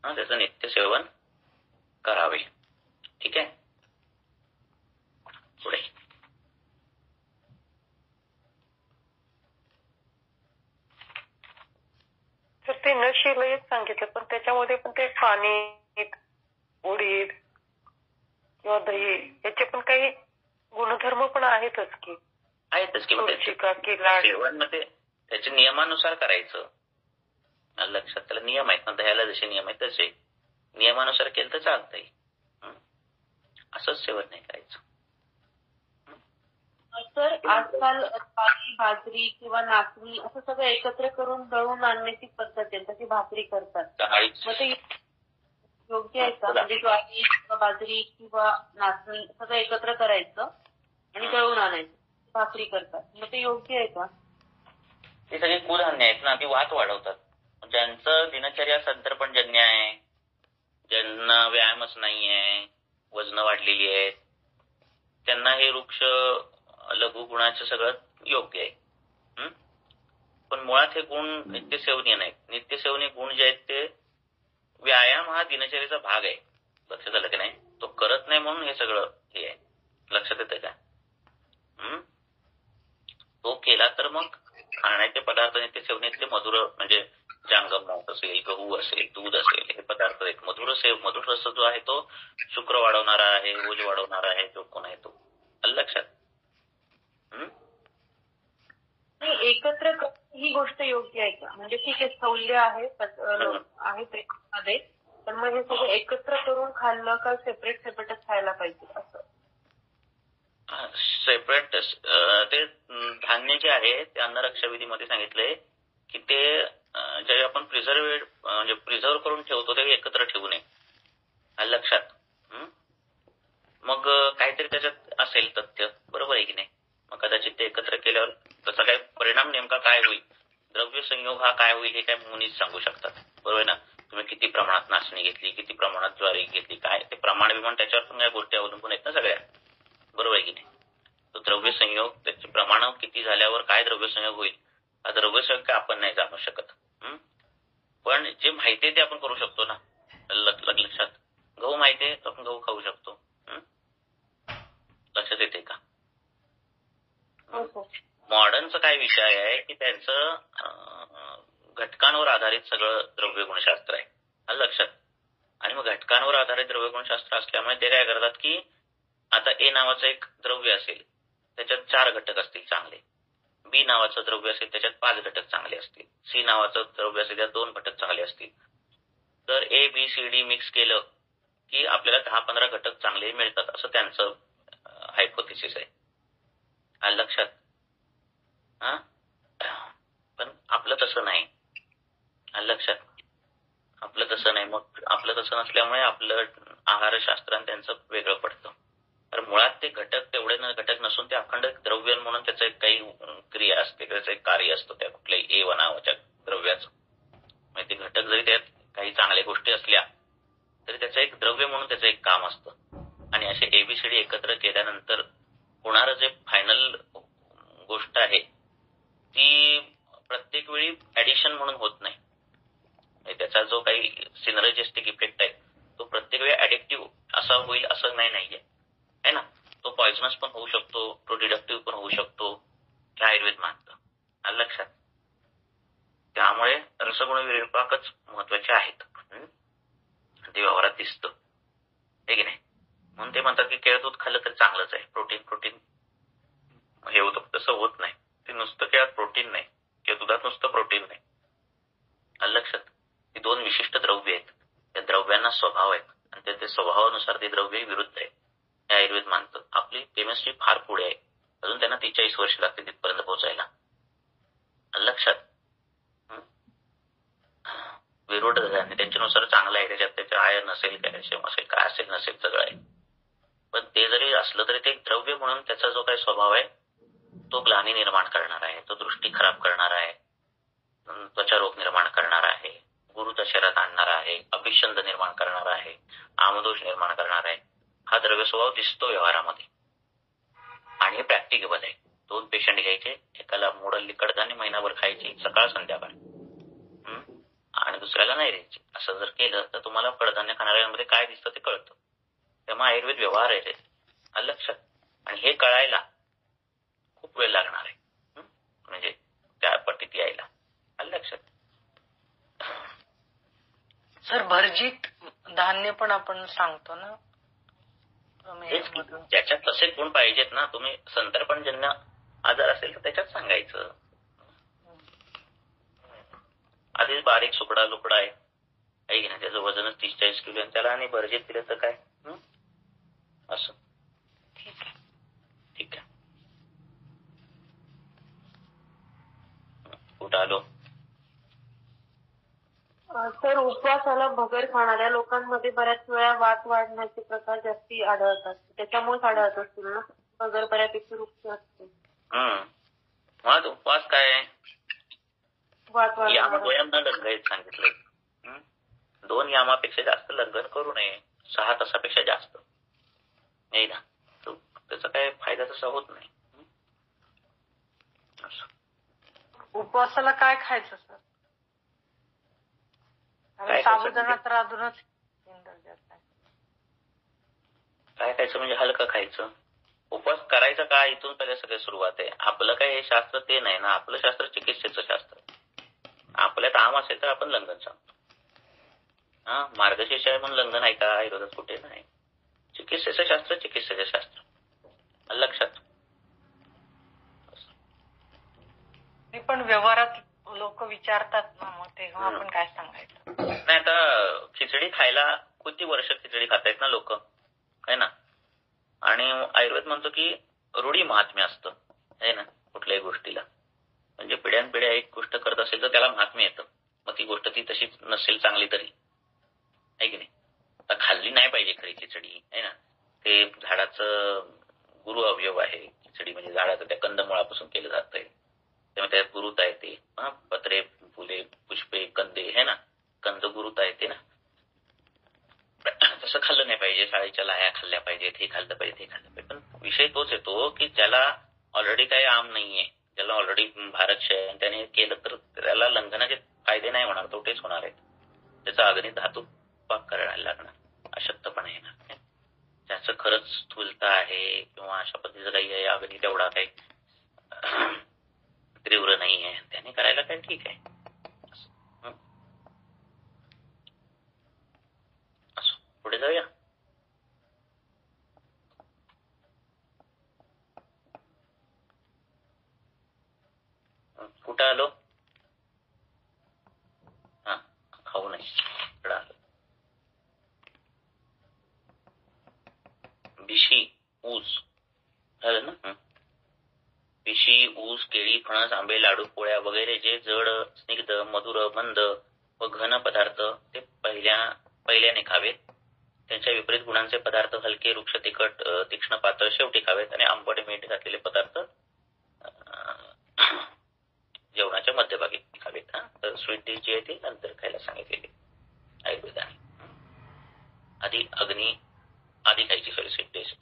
त्याचं नित्य सेवन करावे. ठीक आहे, पुढे. तर ते न शिलयेत सांगितलं, पण त्याच्यामध्ये पण ते पाणी, उडीद किंवा दही याचे पण काही गुणधर्म पण आहेतच की. आहेतच की. सेवन मध्ये त्याच्या नियमानुसार करायचं. लक्षात, त्याला नियम आहेत ना. दह्याला जसे नियम आहेत तसे नियमानुसार केलं तर चालतंय. असंच सेवन नाही करायचं. तर आजकाल ज्वारी, बाजरी किंवा नाचणी असं सगळं एकत्र करून दळून आणण्याची पद्धत आहे, तशी भाकरी करतात. मग ते योग्य आहे का? म्हणजे ज्वारी किंवा बाजरी किंवा नाचणी सगळं एकत्र करायचं आणि दळून आणायचं, भाकरी करतात. मग ते योग्य आहे का? ते सगळे कुधान्य आहेत ना, ती वात वाढवतात. ज्यांचं दिनचर्या संतर्पणजन्य आहे, ज्यांना व्यायामच नाहीये, वजन वाढलेली आहेत, त्यांना हे वृक्ष लघु गुणाचं सगळं योग्य आहे. पण मुळात हे गुण नित्यसेवनीय नाहीत. नित्यसेवनीय गुण जे आहेत ते व्यायाम हा दिनचर्याचा भाग आहे. लक्षात आलं की नाही? तो करत नाही म्हणून हे सगळं हे आहे. लक्षात येतं का? तो केला तर मग खाण्याचे पदार्थ नित्यसेवनीतले मधुर, म्हणजे जांगम असेल, गहू असेल, दूध असेल, हे पदार्थ आहेत. मधुर रस जो आहे तो शुक्र वाढवणारा आहे, ओज वाढवणारा आहे, जो कोण आहे तो. लक्षात? एकत्र ही गोष्ट योग्य आहे का? म्हणजे ठीक आहे, स्थौल्य आहे प्रेमामध्ये, पण मग हे सगळं एकत्र करून खाल्लं का सेपरेट सेपरेटच खायला पाहिजे असं? सेपरेट ते धान्य जे आहे ते अन्नरक्षाविधीमध्ये सांगितलंय की ते जे आपण प्रिझर्व करून ठेवतो ते एकत्र ठेवू नये. लक्षात? मग काहीतरी त्याच्यात असेल तथ्य, बरोबर आहे की नाही? मग कदाचित ते एकत्र केल्यावर त्याचा काय परिणाम नेमका काय होईल, द्रव्य संयोग हा काय होईल हे काय मुनीच सांगू शकतात. बरोबर ना? तुम्ही किती प्रमाणात नाचणी घेतली, किती प्रमाणात ज्वारी घेतली, काय ते प्रमाण विमान त्याच्यावर पण या गोष्टी अवलंबून आहेत ना सगळ्या. बरोबर आहे की नाही? तो द्रव्य संयोग, त्याचे प्रमाण किती झाल्यावर काय द्रव्य संयोग होईल, हा द्रव्य संयोग काय आपण नाही जाणू शकत. पण जे माहिती आहे ते आपण करू शकतो ना. लक्षात? गहू माहिती आहे तर आपण गहू खाऊ शकतो. लक्षात येते का? मॉडर्नचा काय विषय आहे की त्यांचं घटकांवर आधारित सगळं द्रव्य गुणशास्त्र आहे. लक्षात? आणि मग घटकांवर आधारित द्रव्य गुणशास्त्र असल्यामुळे ते काय करतात की आता ए नावाचं एक द्रव्य असेल त्याच्यात 4 घटक असतील चांगले, बी नावाचं द्रव्य असेल त्याच्यात 5 घटक चांगले असतील, सी नावाचं द्रव्य असेल त्यात 2 घटक चांगले असतील. तर A B C D mix केलं की आपल्याला 10-15 घटक चांगले मिळतात असं त्यांचं हायपोथेसिस आहे. लक्षात? पण आपलं तसं नाही. लक्षात? आपलं तसं नाही. मग आपलं तसं नसल्यामुळे आपलं आहारशास्त्र आणि त्यांचं वेगळं पडतं. तर मुळात ते घटक तेवढे घटक नसून ते अखंड द्रव्य म्हणून त्याचं एक काही क्रिया असते, त्याचं एक कार्य असतं त्या कुठल्याही ए नावाच्या द्रव्याचं. म्हणजे ते घटक जरी त्यात काही चांगल्या गोष्टी असल्या तरी त्याचं एक द्रव्य म्हणून त्याचं एक काम असतं. आणि असे एबीसीडी एकत्र केल्यानंतर होणारं जे फायनल गोष्ट आहे ती प्रत्येक वेळी ऍडिशन म्हणून होत नाही. त्याचा जो काही सिनर्जिस्टिक इफेक्ट आहे तो प्रत्येक वेळी ऍडिक्टिव्ह असा होईल असं नाहीये है ना. तो पॉइझनस पण होऊ शकतो, तो डिडक्टिव्ह पण होऊ शकतो, हे आयुर्वेद मानतं. लक्षात? त्यामुळे रसगुण विपाकच महत्वाचे आहेत. ते व्यवहारात दिसतं हे की नाही. म्हणून ते म्हणतात की केळं दूध खाल्लं तर चांगलंच आहे, प्रोटीन हे होतं. तसं होत नाही. ते नुसतं केळात प्रोटीन नाही किंवा दुधात नुसतं प्रोटीन नाही. लक्षात? ही 2 विशिष्ट द्रव्य आहेत. त्या द्रव्यांना स्वभाव आहेत आणि त्या स्वभावानुसार ते द्रव्य विरुद्ध आहे हे आयुर्वेद मानतं. आपली केमिस्ट्री फार पुढे आहे. अजून त्यांना 43 वर्ष लागते तिथपर्यंत पोहोचायला. लक्षात? विरोध आणि त्यांच्यानुसार चांगलं आहे, त्याच्यात त्याचं आयर्न असेल, कॅल्शियम असेल, काय असेल नसेल सगळं आहे. पण ते जरी असलं तरी ते द्रव्य म्हणून त्याचा जो काही स्वभाव आहे तो ग्लानी निर्माण करणार आहे, तो दृष्टी खराब करणार आहे, त्वचा रोग निर्माण करणार आहे, गुरुत्व शरीरात आणणार आहे, अभिषंद निर्माण करणार आहे, आमदोष निर्माण करणार आहे. हा द्रव्य स्वभाव दिसतो व्यवहारामध्ये आणि हे प्रॅक्टिकेबल आहे. 2 पेशंट घ्यायचे, एकाला मोडल्ली कडधान्य महिनाभर खायची सकाळ संध्याकाळ आणि दुसऱ्याला नाही द्यायची. असं जर केलं तर तुम्हाला कडधान्य खाणाऱ्यांमध्ये काय दिसतं ते कळतं. त्यामुळे आयुर्वेद व्यवहार आहे ते. लक्षात? आणि हे कळायला खूप वेळ लागणार आहे, म्हणजे त्या पट्टीत यायला. लक्षात? सर भरजीत धान्य पण आपण सांगतो ना, त्याच्यात तसे गुण पाहिजेत ना. तुम्ही संतर्पणजन्य आजार असेल तर त्याच्यात सांगायचं. आधीच बारीक सुकडा लुकडा आहे की नाही, त्याचं वजनच 30-40 किलो आहे, त्याला आणि भरजीत दिलं तर काय असं. ठीक आहे. कुठं आलो? सर, उपवासाला भगर खाणाऱ्या लोकांमध्ये बऱ्याच वेळा वात वाढण्याचे प्रकार जास्ती आढळतात. त्याच्यामुळेच आढळत असतील ना? भगर बऱ्यापैकी रुक्ष असते. मुळात उपवास काय आहे? वात याम लंघन सांगितलंय. 2 यामापेक्षा जास्त लंघन करू नये. 6 तासापेक्षा जास्त नाही ना. त्याचा काय फायदा तसा होत नाही. उपवासाला काय खायचं सर? काय साबुदाणा तर अजूनच काय खायचं म्हणजे हलकं खायचं. उपवास करायचा का इथून पहिले सगळे सुरुवात आहे. आपलं काय हे शास्त्र ते नाही ना. आपलं शास्त्र चिकित्सेचं शास्त्र. आपल्यात आम असेल तर आपण लंघन सांगतो. मार्गशीर्ष आहे म्हणून लंघन आहे का? विरोधात कुठे नाही. चिकित्सेचं शास्त्र चिकित्सेचं शास्त्र लक्षात. पण व्यवहारात लोक विचारतात ना, मग तेव्हा आपण काय सांगायचं? नाही, आता खिचडी खायला किती वर्ष खिचडी खातायत ना लोक, है ना. आणि आयुर्वेद म्हणतो की रूढी महात्म्य असतं, है ना, कुठल्याही गोष्टीला. म्हणजे पिढ्यानपिढ्या एक गोष्ट करत असेल तर त्याला महात्म्य येतं. मग ती गोष्ट ती तशीच नसेल चांगली तरी, आहे की नाही. आता खाल्ली नाही पाहिजे खरी खिचडी, है ना. ते झाडाचं गुरु अवयव आहे खिचडी. म्हणजे झाडाचं त्या कंदमुळापासून केलं जातंय. त्यामुळे त्यात गुरुता येते. पत्रे, फुले, पुष्पे, कंदे, है ना. कंद गुरुता येते ना. तसं खाल्लं नाही पाहिजे. शाळेच्या लाया खाल्ल्या पाहिजेत, हे खाल्लं पाहिजे, हे खाल्लं पाहिजे. पण विषय तोच येतो की ज्याला ऑलरेडी काही आम नाहीये, ज्याला ऑलरेडी भारतशय त्याने केलं तर त्याला लंघनाचे फायदे नाही होणार, तोटेच होणार आहेत. त्याचा अग्नी धातू पाक करायला लागणार, अशक्तपणा येणार. ज्याचं खरंच स्थूलता आहे किंवा अशा पद्धतीचं काही आहे, अग्नी तेवढा काही तीव्र नाही आहे, त्याने करायला काय ठीक आहे. पुढे जाऊया. कुठं आलो? खाऊ नाही. बिशी, ऊस झालं ना. पिशी, ऊस, केळी, फणस, आंबे, लाडू, पोळ्या वगैरे जे जड, स्निग्ध, मधुर, मंद व घन पदार्थ ते पहिल्याने खावेत. त्यांच्या विपरीत गुणांचे पदार्थ हलके, वृक्ष, तिखट, तीक्ष्ण, पातळ शेवटी खावेत. आणि आंबट, मीठ घातलेले पदार्थ जेवणाच्या मध्यभागी खावेत. तर स्वीट डिश जी आहे ती नंतर खायला सांगितलेली आयुर्वेदाने. आधी खायची स्वीट डिश.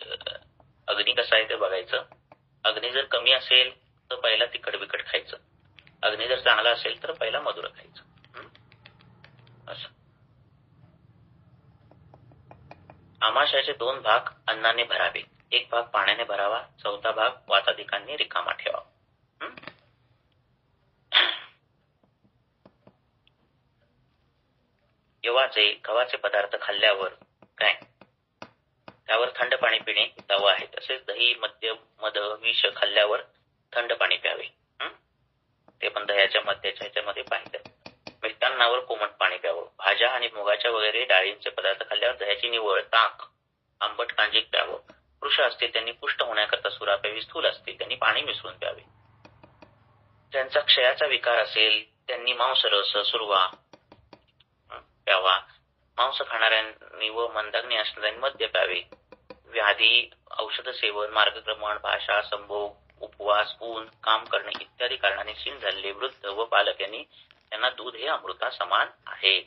अग्नी कसा आहे ते बघायचं. अग्नी जर कमी असेल तर पहिला तिखट बिकट खायचं. अग्नी जर चांगला असेल तर पहिला मधुर खायचं. असं. आमाशयाचे 2 भाग अन्नाने भरावे. एक भाग पाण्याने भरावा. 4था भाग वाताधिकांनी रिकामा ठेवावा. गव्हाचे पदार्थ खाल्ल्यावर काय त्यावर थंड पाणी पिणे दवा आहे. तसेच दही, मद्य, मध, विष खाल्ल्यावर थंड पाणी प्यावे. ते पण दह्याच्या मद्याच्या ह्याच्यामध्ये पाहिजे. मिष्टान्नावर कोमट पाणी प्यावं. भाज्या आणि मुगाच्या वगैरे डाळींचे पदार्थ खाल्ल्यावर दह्याची निवळ, ताक, आंबट कांजिक प्यावं. पुरुष असतील त्यांनी पुष्ट होण्याकरता सुरा प्यावी. स्थूल असतील त्यांनी पाणी मिसळून प्यावे. ज्यांचा क्षयाचा विकार असेल त्यांनी मांसरस, सुरवा प्यावा. मांस खाणाऱ्यांनी व मंदाग्नी असणाऱ्यांनी मद्य प्यावे. व्याधी, औषध सेवन, मार्गक्रमण, भाषा, संभोग, उपवास, ऊन, काम करणे इत्यादी कारणाने क्षीण झालेले वृद्ध व बालक यांनी त्यांना दूध हे अमृता समान आहे.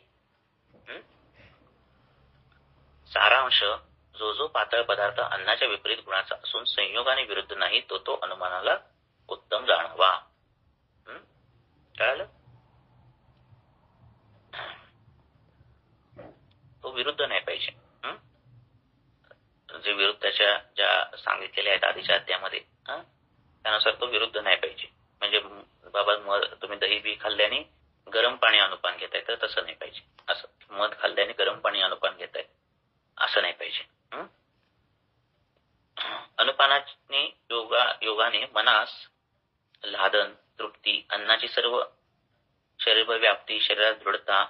सारांश, जो पातळ पदार्थ अन्नाच्या विपरीत गुणाचा असून संयोगाने विरुद्ध नाही तो अनुमानाला उत्तम जाणवा. कळलं? तो विरुद्ध नाही पाहिजे. जे विरुद्धाच्या ज्या सांगितलेल्या आहेत आधीच्या अध्यायामध्ये त्यानुसार तो विरुद्ध नाही पाहिजे. म्हणजे बाबा तुम्ही दही बी खाल्ल्याने गरम पाणी अनुपान घेताय तर तसं नाही पाहिजे. असं मध खाल्ल्याने गरम पाणी अनुपान घेताय असं नाही पाहिजे. अनुपानाने योगाने मनास लादन, तृप्ती, अन्नाची सर्व शरीरभर व्याप्ती, शरीरात दृढता,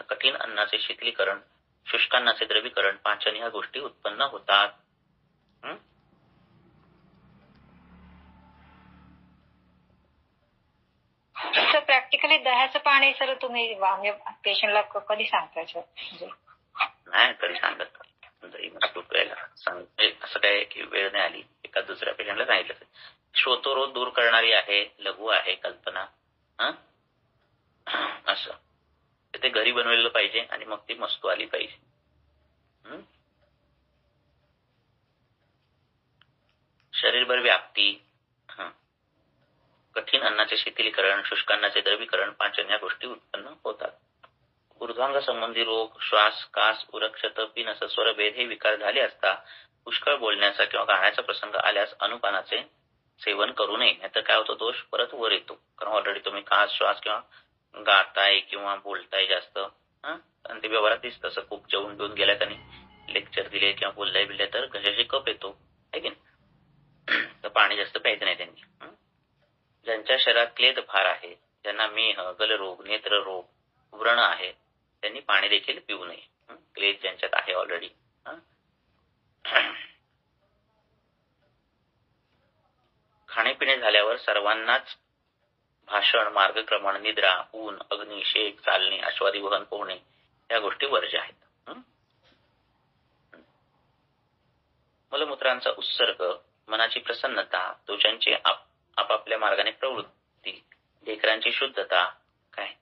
कठीण अन्नाचे शीतलीकरण, शुष्कान्नाचे द्रवीकरण, पाचन ह्या गोष्टी उत्पन्न होतात. सर प्रॅक्टिकली दह्याचं पाणी सर तुम्ही म्हणजे पेशंटला कधी सांगता सर? म्हणजे नाही तरी सांगत दही मस्त प्यायला असं काय की वेळ नाही आली एका दुसऱ्या पेशंटला सांगितलं. श्रोतरोध दूर करणारी आहे, लघु आहे कल्पना. असं ते घरी बनवलेलं पाहिजे आणि मग ती मस्तू आली पाहिजे. शरीरभर व्याप्ती, कठीण अन्नाचे शिथिलीकरण, शुष्क अन्नाचे द्रवीकरण, पाचन या गोष्टी उत्पन्न होतात. ऊर्ध्वांग संबंधी रोग, श्वास, कास, उरक्षत, पिनस, स्वरभेद हे विकार झाले असता पुष्कळ बोलण्याचा किंवा गाण्याचा प्रसंग आल्यास अनुपानाचे सेवन करू नये. नाहीतर काय होतं, दोष परत वर येतो. कारण ऑलरेडी तुम्ही कास, श्वास किंवा गाताय किंवा बोलताय जास्त आणि ते व्यवहारात दिसतं. असं खूप जेवून बिवून गेल्यात आणि लेक्चर दिले किंवा बोललाय बिललाय तर घशाशी कप येतो आहे की नाही. तर पाणी जास्त प्यायचं नाही त्यांनी. ज्यांच्या शरीरात क्लेद फार आहे, ज्यांना मेह, गलरोग, नेत्ररोग, व्रण आहे, त्यांनी पाणी देखील पिऊ नये. क्लेद ज्यांच्यात आहे ऑलरेडी. खाणेपिणे झाल्यावर सर्वांनाच भाषण, मार्गक्रमण, निद्रा, ऊन, अग्नी, शेक, चालणे, अश्वादी वहन पोहणे या गोष्टी वर्ज्य आहेत. मलमूत्रांचा उत्सर्ग, मनाची प्रसन्नता, दोषांची आपापल्या मार्गाने प्रवृत्ती, ढेकरांची शुद्धता, काय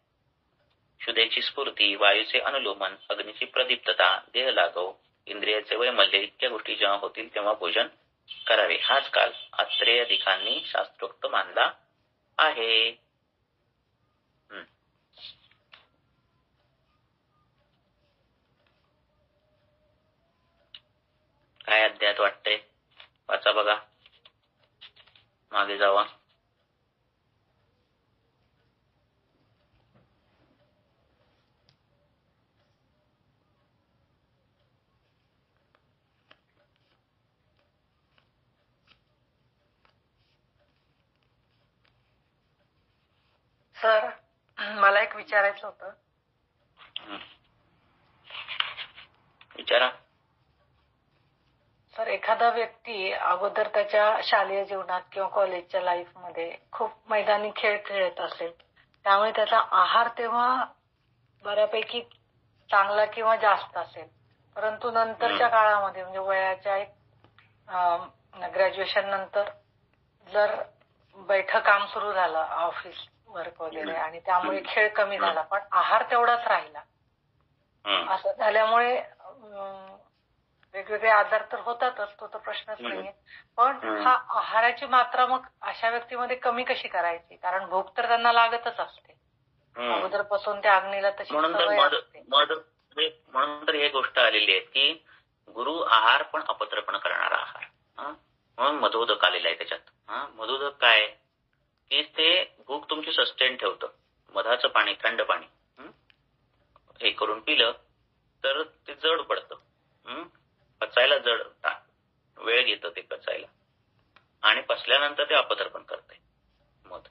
शुद्धेची स्फूर्ती, वायूचे अनुलोमन, अग्नीची प्रदीप्तता, देह लागव, इंद्रियाचे वैमल्य इतक्या गोष्टी जेव्हा होतील तेव्हा भोजन करावे. हाच काल आत्रेयाधिकांनी शास्त्रोक्त मानला आहे. काय अध्यायात वाटतंय? वाचा बघा, मागे जावा. सर मला एक विचारायचं होतं. विचारा. सर एखादा व्यक्ती अगोदर त्याच्या शालेय जीवनात किंवा कॉलेजच्या लाईफ मध्ये खूप मैदानी खेळ खेळत असेल, त्यामुळे त्याचा आहार तेव्हा बऱ्यापैकी चांगला किंवा जास्त असेल, परंतु नंतरच्या काळामध्ये म्हणजे वयाच्या ग्रॅज्युएशन नंतर जर बैठं काम सुरू झालं, ऑफिस वर्क वगैरे, आणि त्यामुळे खेळ कमी झाला पण आहार तेवढाच राहिला, असं झाल्यामुळे वेगवेगळे आजार तर होतातच, तो तर प्रश्नच नाहीये. पण हा आहाराची मात्रा मग अशा व्यक्तीमध्ये कमी कशी करायची? कारण भूक तर त्यांना लागतच असते अगोदरपासून, त्या अग्नीला तशी सवय असते. म्हणून तर ही गोष्ट आलेली आहे की गुरु आहार पण अपत्रपण करणारा आहार. म्हणून मधोदक आलेला आहे त्याच्यात. मधोदक काय की ते भूक तुमची सस्टेन ठेवतं. मधाचं पाणी, थंड पाणी हे करून पिलं तर ते जड पडतं, पचायला जड, वेळ घेतं ते पचायला, आणि पचल्यानंतर ते अपत्रपण करते मध.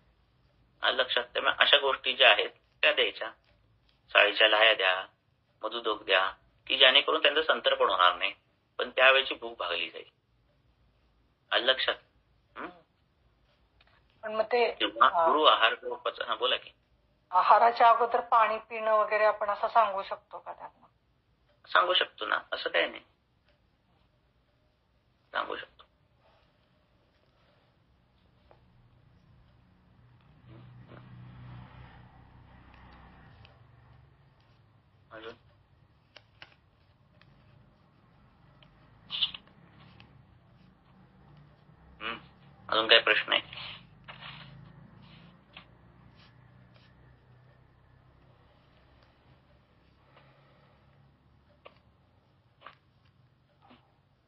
लक्षात. त्यामुळे अशा गोष्टी ज्या आहेत त्या द्यायच्या. साळीच्या लाह्या द्या, मधुदोक द्या, की जेणेकरून त्यांचं संतर्पण होणार नाही पण त्यावेळेची भूक भागली जाईल. लक्षात. पण मग ते गुरु आहार बोला की आहाराच्या अगोदर पाणी पिणं वगैरे आपण असं सांगू शकतो का त्यांना? सांगू शकतो ना, असं काही नाही, सांगू शकतो. अजून अजून काय प्रश्न आहे?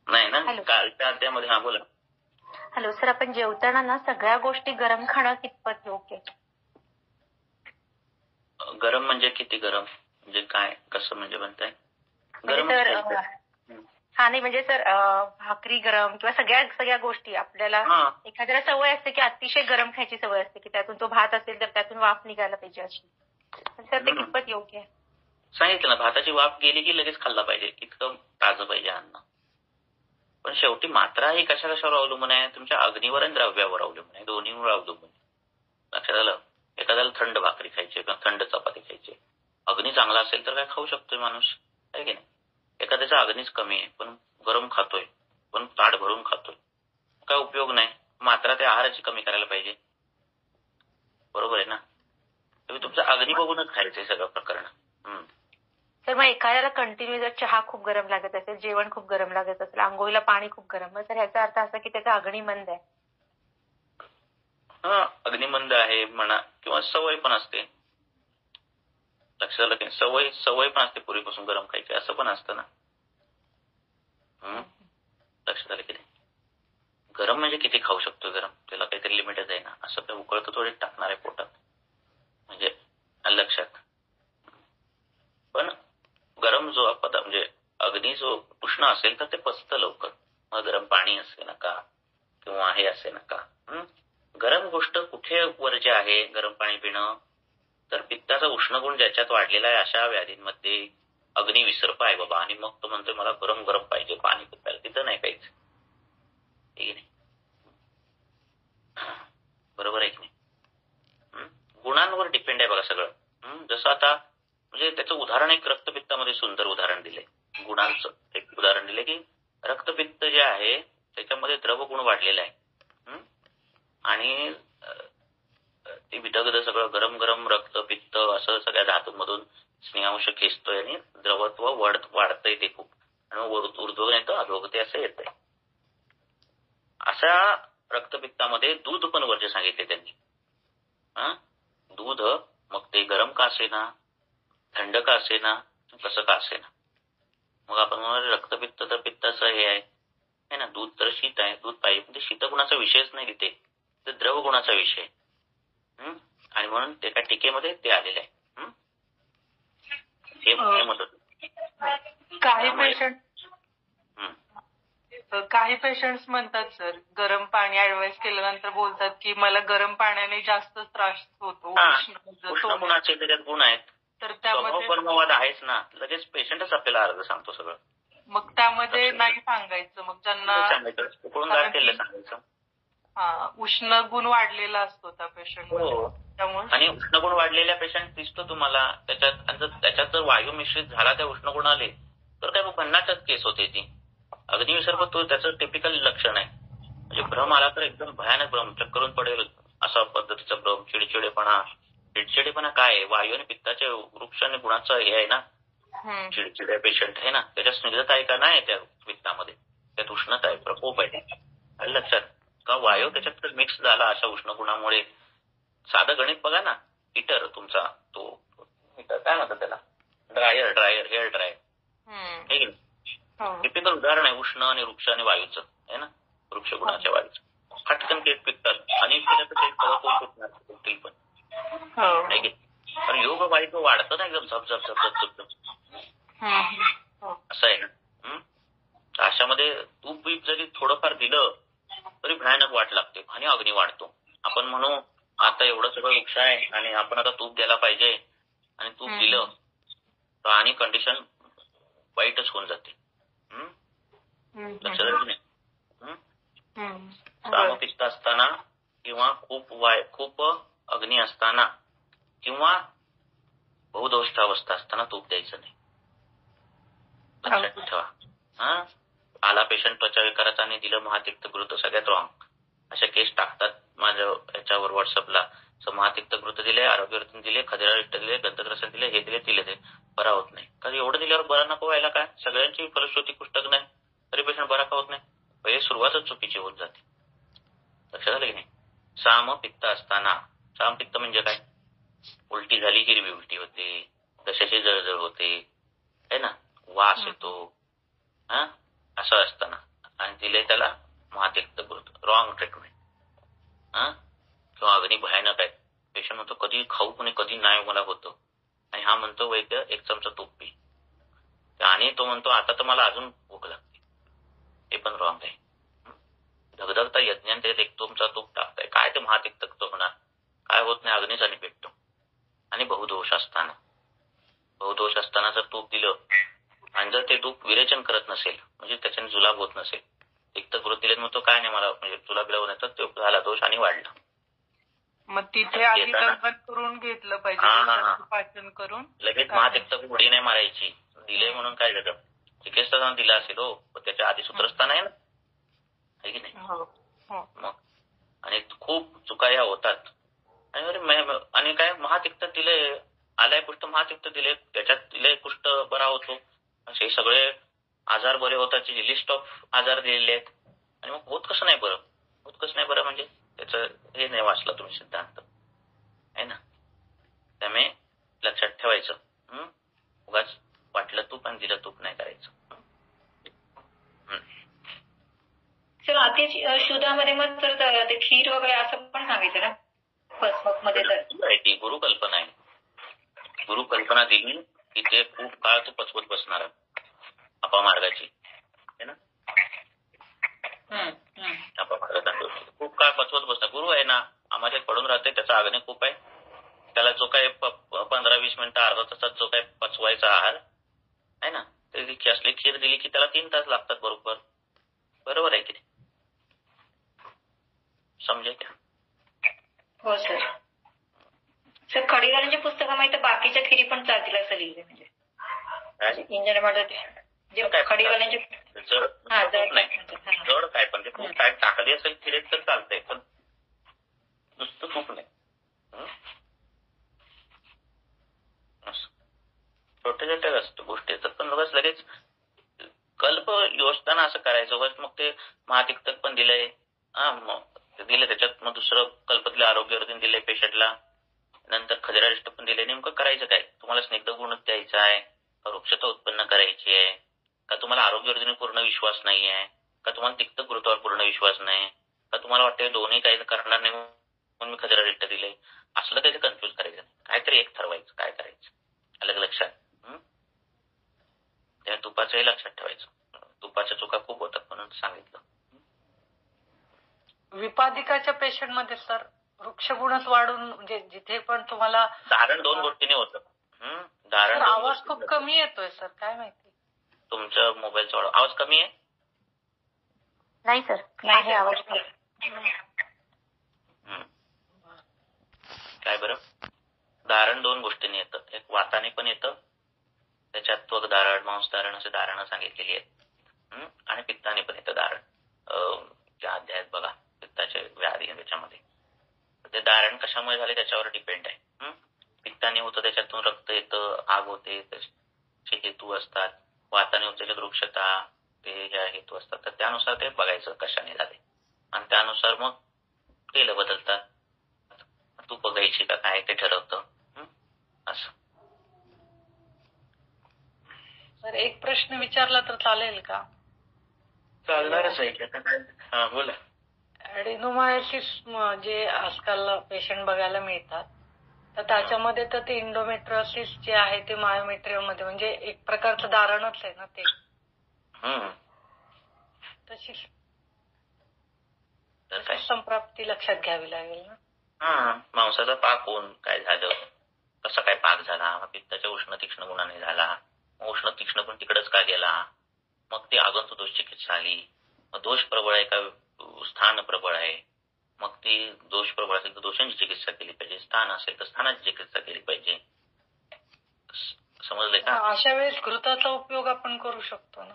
नाही ना? कालच्या अध्यायामध्ये. हा बोला. हॅलो सर, आपण जेवताना ना सगळ्या गोष्टी गरम खाणं कितपत योग्य? गरम म्हणजे किती गरम? म्हणजे काय, कसं म्हणजे म्हणताय? गरम हा नाही म्हणजे सर भाकरी गरम किंवा सगळ्या गोष्टी आपल्याला एखाद्याला सवय असते की अतिशय गरम खायची सवय असते की त्यातून तो भात असेल तर त्यातून वाफ निघायला पाहिजे अशी. सर ते कितपत योग्य आहे? सांगितलं ना, भाताची वाफ गेली की लगेच खाल्ला पाहिजे, इतकं ताजं पाहिजे अन्न. पण शेवटी मात्रा ही कशावर अवलंबून आहे? तुमच्या अग्नीवर आणि द्रव्यावर अवलंबून आहे, दोन्हीवर अवलंबून आहे. लक्षात आलं? एखाद्याला थंड भाकरी खायची किंवा थंड चपाती खायची. अग्नी चांगला असेल तर काय खाऊ शकतोय माणूस, आहे की नाही. एखाद्याचा अग्नीच कमी आहे पण गरम खातोय, पण ताट भरून खातोय, काय उपयोग नाही. मात्रा त्या आहाराची कमी करायला पाहिजे, बरोबर आहे ना. तुम्ही तुमचा अग्नी बघूनच खायचंय सगळं प्रकरण. तर मग एखाद्याला कंटिन्यू जर चहा खूप गरम लागत असेल, जेवण खूप गरम लागत असेल, आंघोळीला पाणी खूप गरम, तर ह्याचा अर्थ असा की त्याचा अग्नी मंद आहे. अग्निमंद आहे म्हणा, किंवा सवय पण असते. लक्षात आलं की सवय पण असते पूर्वीपासून गरम खायची, असं पण असतं ना. लक्षात आलं की नाही. गरम म्हणजे किती खाऊ शकतो गरम, त्याला काहीतरी लिमिटच आहे ना. असं काही उकळतं थोडे टाकणार आहे पोटात, म्हणजे लक्षात. पण गरम जो म्हणजे अग्नी जो उष्ण असेल तर ते पचतं लवकर. मग गरम पाणी असे नका किंवा हे असे नका. गरम गोष्ट कुठे वर्ज्य आहे गरम पाणी पिणं, तर पित्ताचा उष्णगुण ज्याच्यात वाढलेला आहे अशा व्याधींमध्ये अग्नी विसर्प आहे बाबा. आणि मग तो म्हणतोय मला गरम गरम पाहिजे पाणी पितायला, तिथं नाही प्यायचं, ठीक आहे. बरोबर आहे की नाही. गुणांवर डिपेंड आहे बघा सगळं. जसं आता म्हणजे त्याचं उदाहरण एक रक्तपित्तामध्ये सुंदर उदाहरण दिले. गुणांचं एक उदाहरण दिले की रक्तपित्त जे आहे त्याच्यामध्ये द्रवगुण वाढलेला आहे आणि ते विदग्ध सगळं गरम गरम रक्तपित्त असं सगळ्या धातूंमधून स्नेहांश खेचतोय आणि द्रवत्व वाढतंय ते खूप, आणि ऊर्ध्वगती येतं अधोगती असं येतंय. अशा रक्तपित्तामध्ये दूध पण वर्ज्य सांगितले त्यांनी. दूध मग ते गरम का असेना, थंड का असेना, कसं का असेना. मग आपण म्हणून रक्तपित्त तर पित्ताचं हे आहे ना, दूध तर शीत आहे, दूध पाहिजे. पण ते शीतगुणाचा विषयच नाही तिथे, तर द्रवगुणाचा विषय. आणि म्हणून ते त्या टीकेमध्ये ते आलेले आहे. हे मदत. काही पेशंट्स म्हणतात सर, गरम पाणी ऍडवाइस केल्यानंतर बोलतात की मला गरम पाण्याने जास्त त्रास होतो. उष्ण गुणाचे त्याच्यात गुण आहेत, तर त्यामध्ये कर्मवाद आहेच ना. लगेच पेशंटच आपल्याला अर्ध सांगतो सगळं. मग त्यामध्ये नाही सांगायचं, मग ज्यांना सांगायचं उष्ण गुण वाढलेला असतो त्या पेशंट. आणि उष्ण गुण वाढलेल्या पेशंट दिसतो तुम्हाला त्याच्यात जर वायू मिश्रित झाला त्या उष्ण गुणाले तर काय भन्नाटच केस होते ती. अग्निविसर्प तो त्याचं टिपिकल लक्षण आहे. म्हणजे भ्रम आला तर एकदम भयानक भ्रम, चक्करून पडेल असा पद्धतीचा भ्रम. चिडचिडेपणा काय आहे, वायू आणि पित्ताच्या वृक्ष आणि गुणाचं हे आहे ना. चिडचिड्या पेशंट आहे ना, त्याच्या स्निग्धता आहे का नाही त्या पित्तामध्ये, त्यात उष्णता आहे, प्रकोप आहे. लक्षात का वायू त्याच्यात मिक्स झाला अशा उष्ण गुणामुळे. साधं गणित बघा ना, हीटर तुमचा तो हीटर काय म्हणतात त्याला, ड्रायर हेअर ड्रायर, टिपिकल उदाहरण आहे उष्ण आणि वृक्ष आणि वायूचं आहे ना, वृक्ष गुणाच्या वायूचं. फटकन केस पिकतात आणि त्याच्यात पण पण योग वायू वाढतं ना एकदम झपझप असं आहे ना. अशामध्ये तूप बीप जरी थोडंफार दिलं तरी भयानक वाट लागते आणि अग्नी वाढतो. आपण म्हणू आता एवढं सगळं वृक्ष आहे आणि आपण आता तूप द्यायला पाहिजे आणि तूप दिलं तर आणि कंडिशन वाईटच होऊन जाते. लक्षात नाही. सामपित्त असताना किंवा खूप अग्नी असताना किंवा बहुदोष्टावस्था असताना तूप द्यायचं नाही. लक्षात ठेवा. आला पेशंट त्वचा विकाराचा आणि दिलं महातिक्तगृत, सगळ्यात रॉंग. अशा केस टाकतात माझ्या याच्यावर व्हॉट्सअपला. महातिक्तगृत दिले, आरोग्यवर्धन दिले, खदिरा दिले, गंधग्रसन दिले, हे दिले ते बरा होत नाही. कारण एवढं दिल्यावर बरा नको व्हायला काय, सगळ्यांची फलश्रुती पुस्तक नाही तरी पेशंट बरा का होत नाही. पहिले सुरुवातच चुकीची होत जाते. लक्षात आलं की नाही. सामपित्त असताना, सामपित्त म्हणजे काय, उलटी झाली हिरवी उलटी होते, दशाची जळजळ होते है ना, वास येतो असं असताना आणि दिले त्याला महातिक्तगृत, रॉंग ट्रीटमेंट. किंवा अग्नी भयानक आहे, पेशंट म्हणतो कधी खाऊ पण कधी नाही मला होतं आणि हा म्हणतो वैद्य एक चमचा तूप पी आणि तो म्हणतो आता तर मला अजून भूक लागते. हे पण रॉंग आहे. धगधगता यज्ञान त्यात एक चमचा तूप टाकताय, काय ते महातिक्त होणार, काय होत नाही, अग्नीच आणि पेटतो. आणि बहुदोष असताना जर तूप दिलं आणि जर ते तूप विरेचन करत नसेल म्हणजे त्याच्याने जुलाब होत नसेल, तिक्तगृत दिले म्हणतो काय नाही मला म्हणजे जुलाब लावून येतात, ते झाला दोष आणि वाढला. मग तिथे आधी लग्न करून घेतलं पाहिजे पाचन करून. लगेच महातिक्त उडी नाही मारायची. दिले म्हणून काय झालं, चिकित्सा दिला असेल हो, त्याच्या आधी सूत्रस्थान आहे ना, आहे की नाही. मग आणि खूप चुका या होतात. आणि काय महातिक्त दिले, आलाय कुष्ठ महातिक्त दिले, त्याच्यात दिले कुष्ठ बरा होतो, असे सगळे आजार बरे होताची लिस्ट ऑफ आजार दिलेले आहेत. आणि मग होत कसं नाही बरं म्हणजे त्याचं हे नाही वाचलं तुम्ही सिद्धांत आहे ना. त्यामुळे लक्षात ठेवायचं, उगाच वाटलं तूप आणि दिलं तूप नाही करायचं. सर अति शुद्धामध्ये मग तर ते खीर वगैरे असं पण सांगितलं ना फसमक मध्ये. ती गुरुकल्पना आहे. गुरुकल्पना दिली की ते खूप काळ तू पचवत बसणार अपामार्गाची आहे ना. खूप काळ पचवत बसणार. गुरु आहे ना, आम्हाला पडून राहते, त्याचा आग्ने खूप आहे. त्याला जो काय 15-20 मिनिटं अर्धा तासात जो काय पचवायचा आहार आहे ना, ते असली खीर दिली की त्याला 3 तास लागतात बरोबर आहे की नाही. समजे का? हो सर. सर खडीवाल्यांच्या पुस्तकामध्ये बाकीच्या खिरी पण चालतील असं लिहिले, म्हणजे इंजन मध्ये खडीवाल्यांचे जड काय पण ते खूप काय टाकली असेल खिरीत तर चालतंय, पण नुसतं खूप नाही. छोट्या गोष्टी येतात, पण लगेच कल्प योजताना असं करायचं बस. मग ते महातिक्तक पण दिलंय, दिले त्याच्यात मग दुसरं कल्पतले आरोग्यवर्धन दिले पेशंटला, नंतर खजरारिष्ट पण दिले. नेमकं करायचं काय? तुम्हाला स्निग्ध गुण द्यायचा आहे का, वृक्षता उत्पन्न करायची आहे का, तुम्हाला आरोग्यवर्धन पूर्ण विश्वास नाही आहे का, तुम्हाला तिक्त गुरुत्वावर पूर्ण विश्वास नाही का, तुम्हाला वाटतं दोन्ही काही करणार नाही म्हणून मी खजरारिष्ट दिले. असलं काही कन्फ्युज करायचं नाही, काहीतरी एक ठरवायचं काय करायचं. अलग लक्षात. त्या तुपाचंही लक्षात ठेवायचं. तुपाच्या चुका खूप होतात म्हणून सांगितलं. विपादिकाच्या पेशंट मध्ये सर वृक्षगुणच वाढून, म्हणजे जिथे पण तुम्हाला धारण 2 गोष्टीने होतं. धारण आवाज खूप कमी येतोय सर, काय माहिती तुमच्या मोबाईलचा आवाज कमी आहे? नाही सर, नाही आवाज. काय बरं, धारण 2 गोष्टींनी येतं. एक वाताने पण येतं, त्याच्यात त्वक धारण, मांस धारण असे धारणं सांगितलेली आहेत, आणि पित्ताने पण येतं धारण. ज्या अध्यायात बघा पित्ताचे व्याधी त्याच्यामध्ये ते धारण कशामुळे झाले त्याच्यावर डिपेंड आहे. पित्ताने होतं त्याच्यातून रक्त येतं, आग होते, त्याचे हेतू असतात. वाताने होतं त्याच्यात वृक्षता, ते ह्या हेतू असतात. तर त्यानुसार ते बघायचं कशाने झाले आणि त्यानुसार मग केलं बदलतात. तूप घ्यायची का काय ते ठरवतं असं. सर एक प्रश्न विचारला तर चालेल का? चालणारच आहे. बोला. ऍडिनोमायोसिस जे आजकाल पेशंट बघायला मिळतात, तर त्याच्यामध्ये तर ते इंडोमेट्रियोसिस जे आहे ते मायोमेट्रियम मध्ये, म्हणजे एक प्रकारचं धारणच आहे ना ते. तशी संप्राप्ती लक्षात घ्यावी लागेल ना. मांसाचा पाक होऊन काय झालं, कसा काय पाक झाला, पित्ताच्या उष्ण तीक्ष्ण गुणाने झाला, उष्ण तीक्ष्ण गुण तिकडेच का गेला, मग ती आगंतु दोष चिकित्सा आली. मग दोष प्रबळ आहे का स्थान प्रबळ आहे, मग ती दोष प्रबळ असेल तर दोषांची चिकित्सा केली पाहिजे, स्थान असेल तर स्थानाची चिकित्सा केली पाहिजे. समजले का? अशा वेळेस घृताचा उपयोग आपण करू शकतो ना.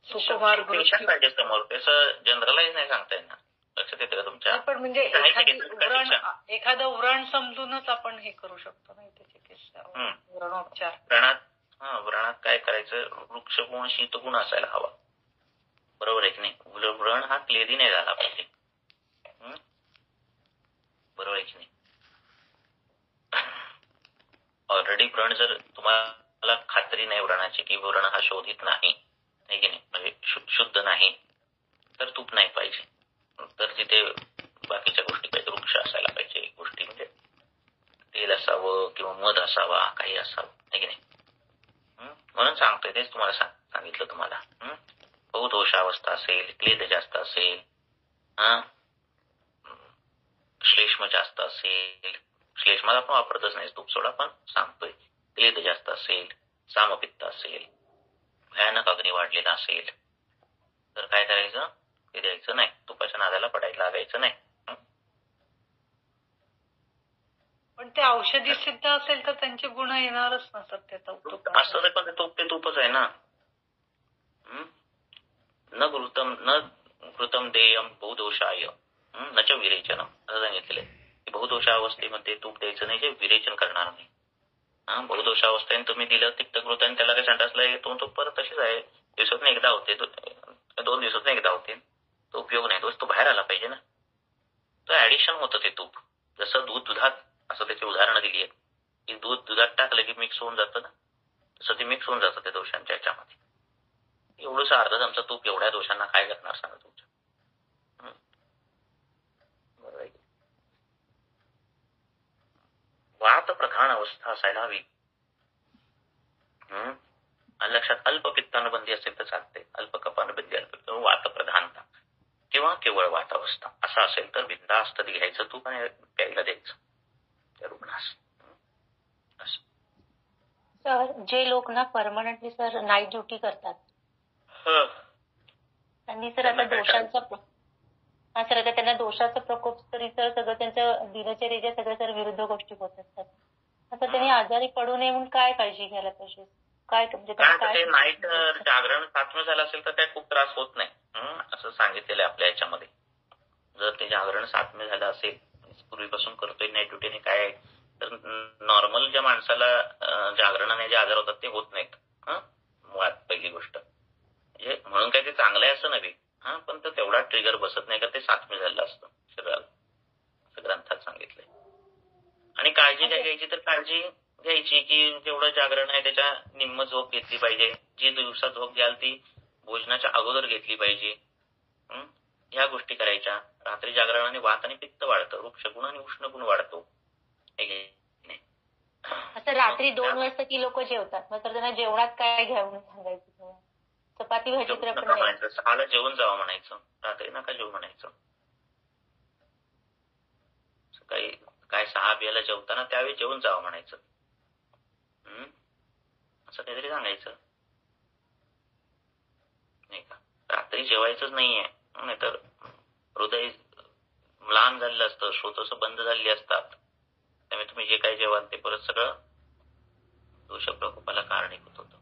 सुकुमार पेशंट पाहिजे समोर, त्याचं जनरलाइज नाही सांगता येणार. लक्षात येतं का तुमच्या? पण म्हणजे एखादं व्रण समजूनच आपण हे करू शकतो ना इथे चिकित्सा, व्रणोपचार. व्रणात काय करायचं, वृक्षगुण शीतगुण असायला हवा. बरोबर आहे की नाही? व्रण हा क्लेदी नाही झाला पाहिजे. बरोबर आहे की नाही? ऑलरेडी व्रण जर तुम्हाला खात्री नाही व्रणाची की व्रण हा शोधित नाही की नाही, म्हणजे शुद्ध नाही, तर तूप नाही पाहिजे. तर तिथे बाकीच्या गोष्टी पाहिजे, वृक्ष असायला पाहिजे. गोष्टी म्हणजे तेल असावं किंवा मध असावा, काही असावं, आहे की नाही? म्हणून सांगतोय, तेच तुम्हाला सांगितलं तुम्हाला. बहुदोषावस्था असेल, क्लेद जास्त असेल, श्लेष्म जास्त असेल, श्लेष्माला पण वापरतच नाही तूप सोडा, पण सांगतोय क्लेद जास्त असेल, सामपित्त असेल, भयानक अग्नी वाढलेला असेल, तर काय करायचं, ते द्यायचं नाही. तुपाच्या नादाला पडायला लागायचं नाही. पण ते औषधी सिद्ध असेल तर त्यांचे गुण येणारच नसतात त्या तुपात. असं पण ते तूपच आहे ना. न घृतम देयम बहुदोषाय न च विरेचनम असं सांगितलेलं आहे की बहुदोषावस्थेमध्ये तूप द्यायचं नाही जे विरेचन करणार नाही. बहुदोषावस्थेने तुम्ही दिलं तिक्तकृत आणि त्याला काही संडासला येतो तो परत तशीच आहे. दिवसातून एकदा होते, 2 दिवसातून एकदा होते, तो उपयोग नाही. तो बाहेर आला पाहिजे ना. तो ऍडिशन होतं ते तूप. जसं दुधात असं त्याची उदाहरणं दिली आहेत की दुधात टाकलं की मिक्स होऊन जातं ना, तसं ते मिक्स होऊन जातं त्या दोषांच्या याच्यामध्ये. एवढंसं अर्धा चमचा तूप एवढ्या दोषांना काय करणार सांगा तुमच्या. वात प्रधान अवस्था असायला हवी. लक्षात अल्प पित्तानुबंधी असेल तर चालते, अल्प कपानुबंधी, वात प्रधानता किंवा केवळ वात अवस्था असं असेल तर बिनधास्त घ्यायचं तूप आणि प्यायला द्यायचं त्या रुग्णास. सर जे लोक ना परमनंटली सर नाईट ड्युटी करतात त्यांनी सर आता दोषांचा सर आता त्यांना दोषाचा प्रकोप तरी सर सगळं त्यांच्या दिनचर्येच्या सगळ्या सर विरुद्ध गोष्टी होत असतात. आता त्यांनी आजारी पडू नये म्हणून काय काळजी घ्यायला पाहिजे? काय म्हणजे नाईट जागरण सातमं झालं असेल तर काय खूप त्रास होत नाही असं सांगितलेलं आहे आपल्या याच्यामध्ये. जर ते जागरण सातमे झालं असेल, पूर्वीपासून करतोय नाईट ड्युटीने काय तर नॉर्मल ज्या माणसाला जागरणाने जे आजार होतात ते होत नाहीत. मुळात पहिली गोष्ट म्हणजे म्हणून काय ते चांगलं आहे असं नव्हे, पण तो तेवढा ट्रिगर बसत नाही का ते सातमे झालं असतं शरीराला, असं ग्रंथात सांगितलंय. आणि काळजी काय घ्यायची तर काळजी घ्यायची की जेवढं जागरण आहे त्याच्या निम्म झोप घेतली पाहिजे. जी दिवसा झोप घ्याल ती भोजनाच्या अगोदर घेतली पाहिजे. ह्या गोष्टी करायच्या. रात्री जागरणाने वात आणि पित्त वाढतं, वृक्षगुण आणि उष्णगुण वाढतो. आता रात्री 2 वाजता की लोक जेवतात, मग तर त्यांना जेवणात काय घ्यावं सांगायचं? चपाती भाजी तर आपण म्हणायचं, 6ला जेवण जावं म्हणायचं, रात्री नका जेवू म्हणायचं. सकाळी काय 6 बियाला जेवताना त्यावेळी जेवण जावं म्हणायचं. असं काहीतरी सांगायचं नाही का. रात्री जेवायचंच नाहीये, नाहीतर हृदय म्लान झालेलं असतं, श्रोतस बंद झालेली असतात. त्यामुळे तुम्ही जे काही जेवाल ते परत सगळं दोष प्रकोपाला कारणीभूत होतं.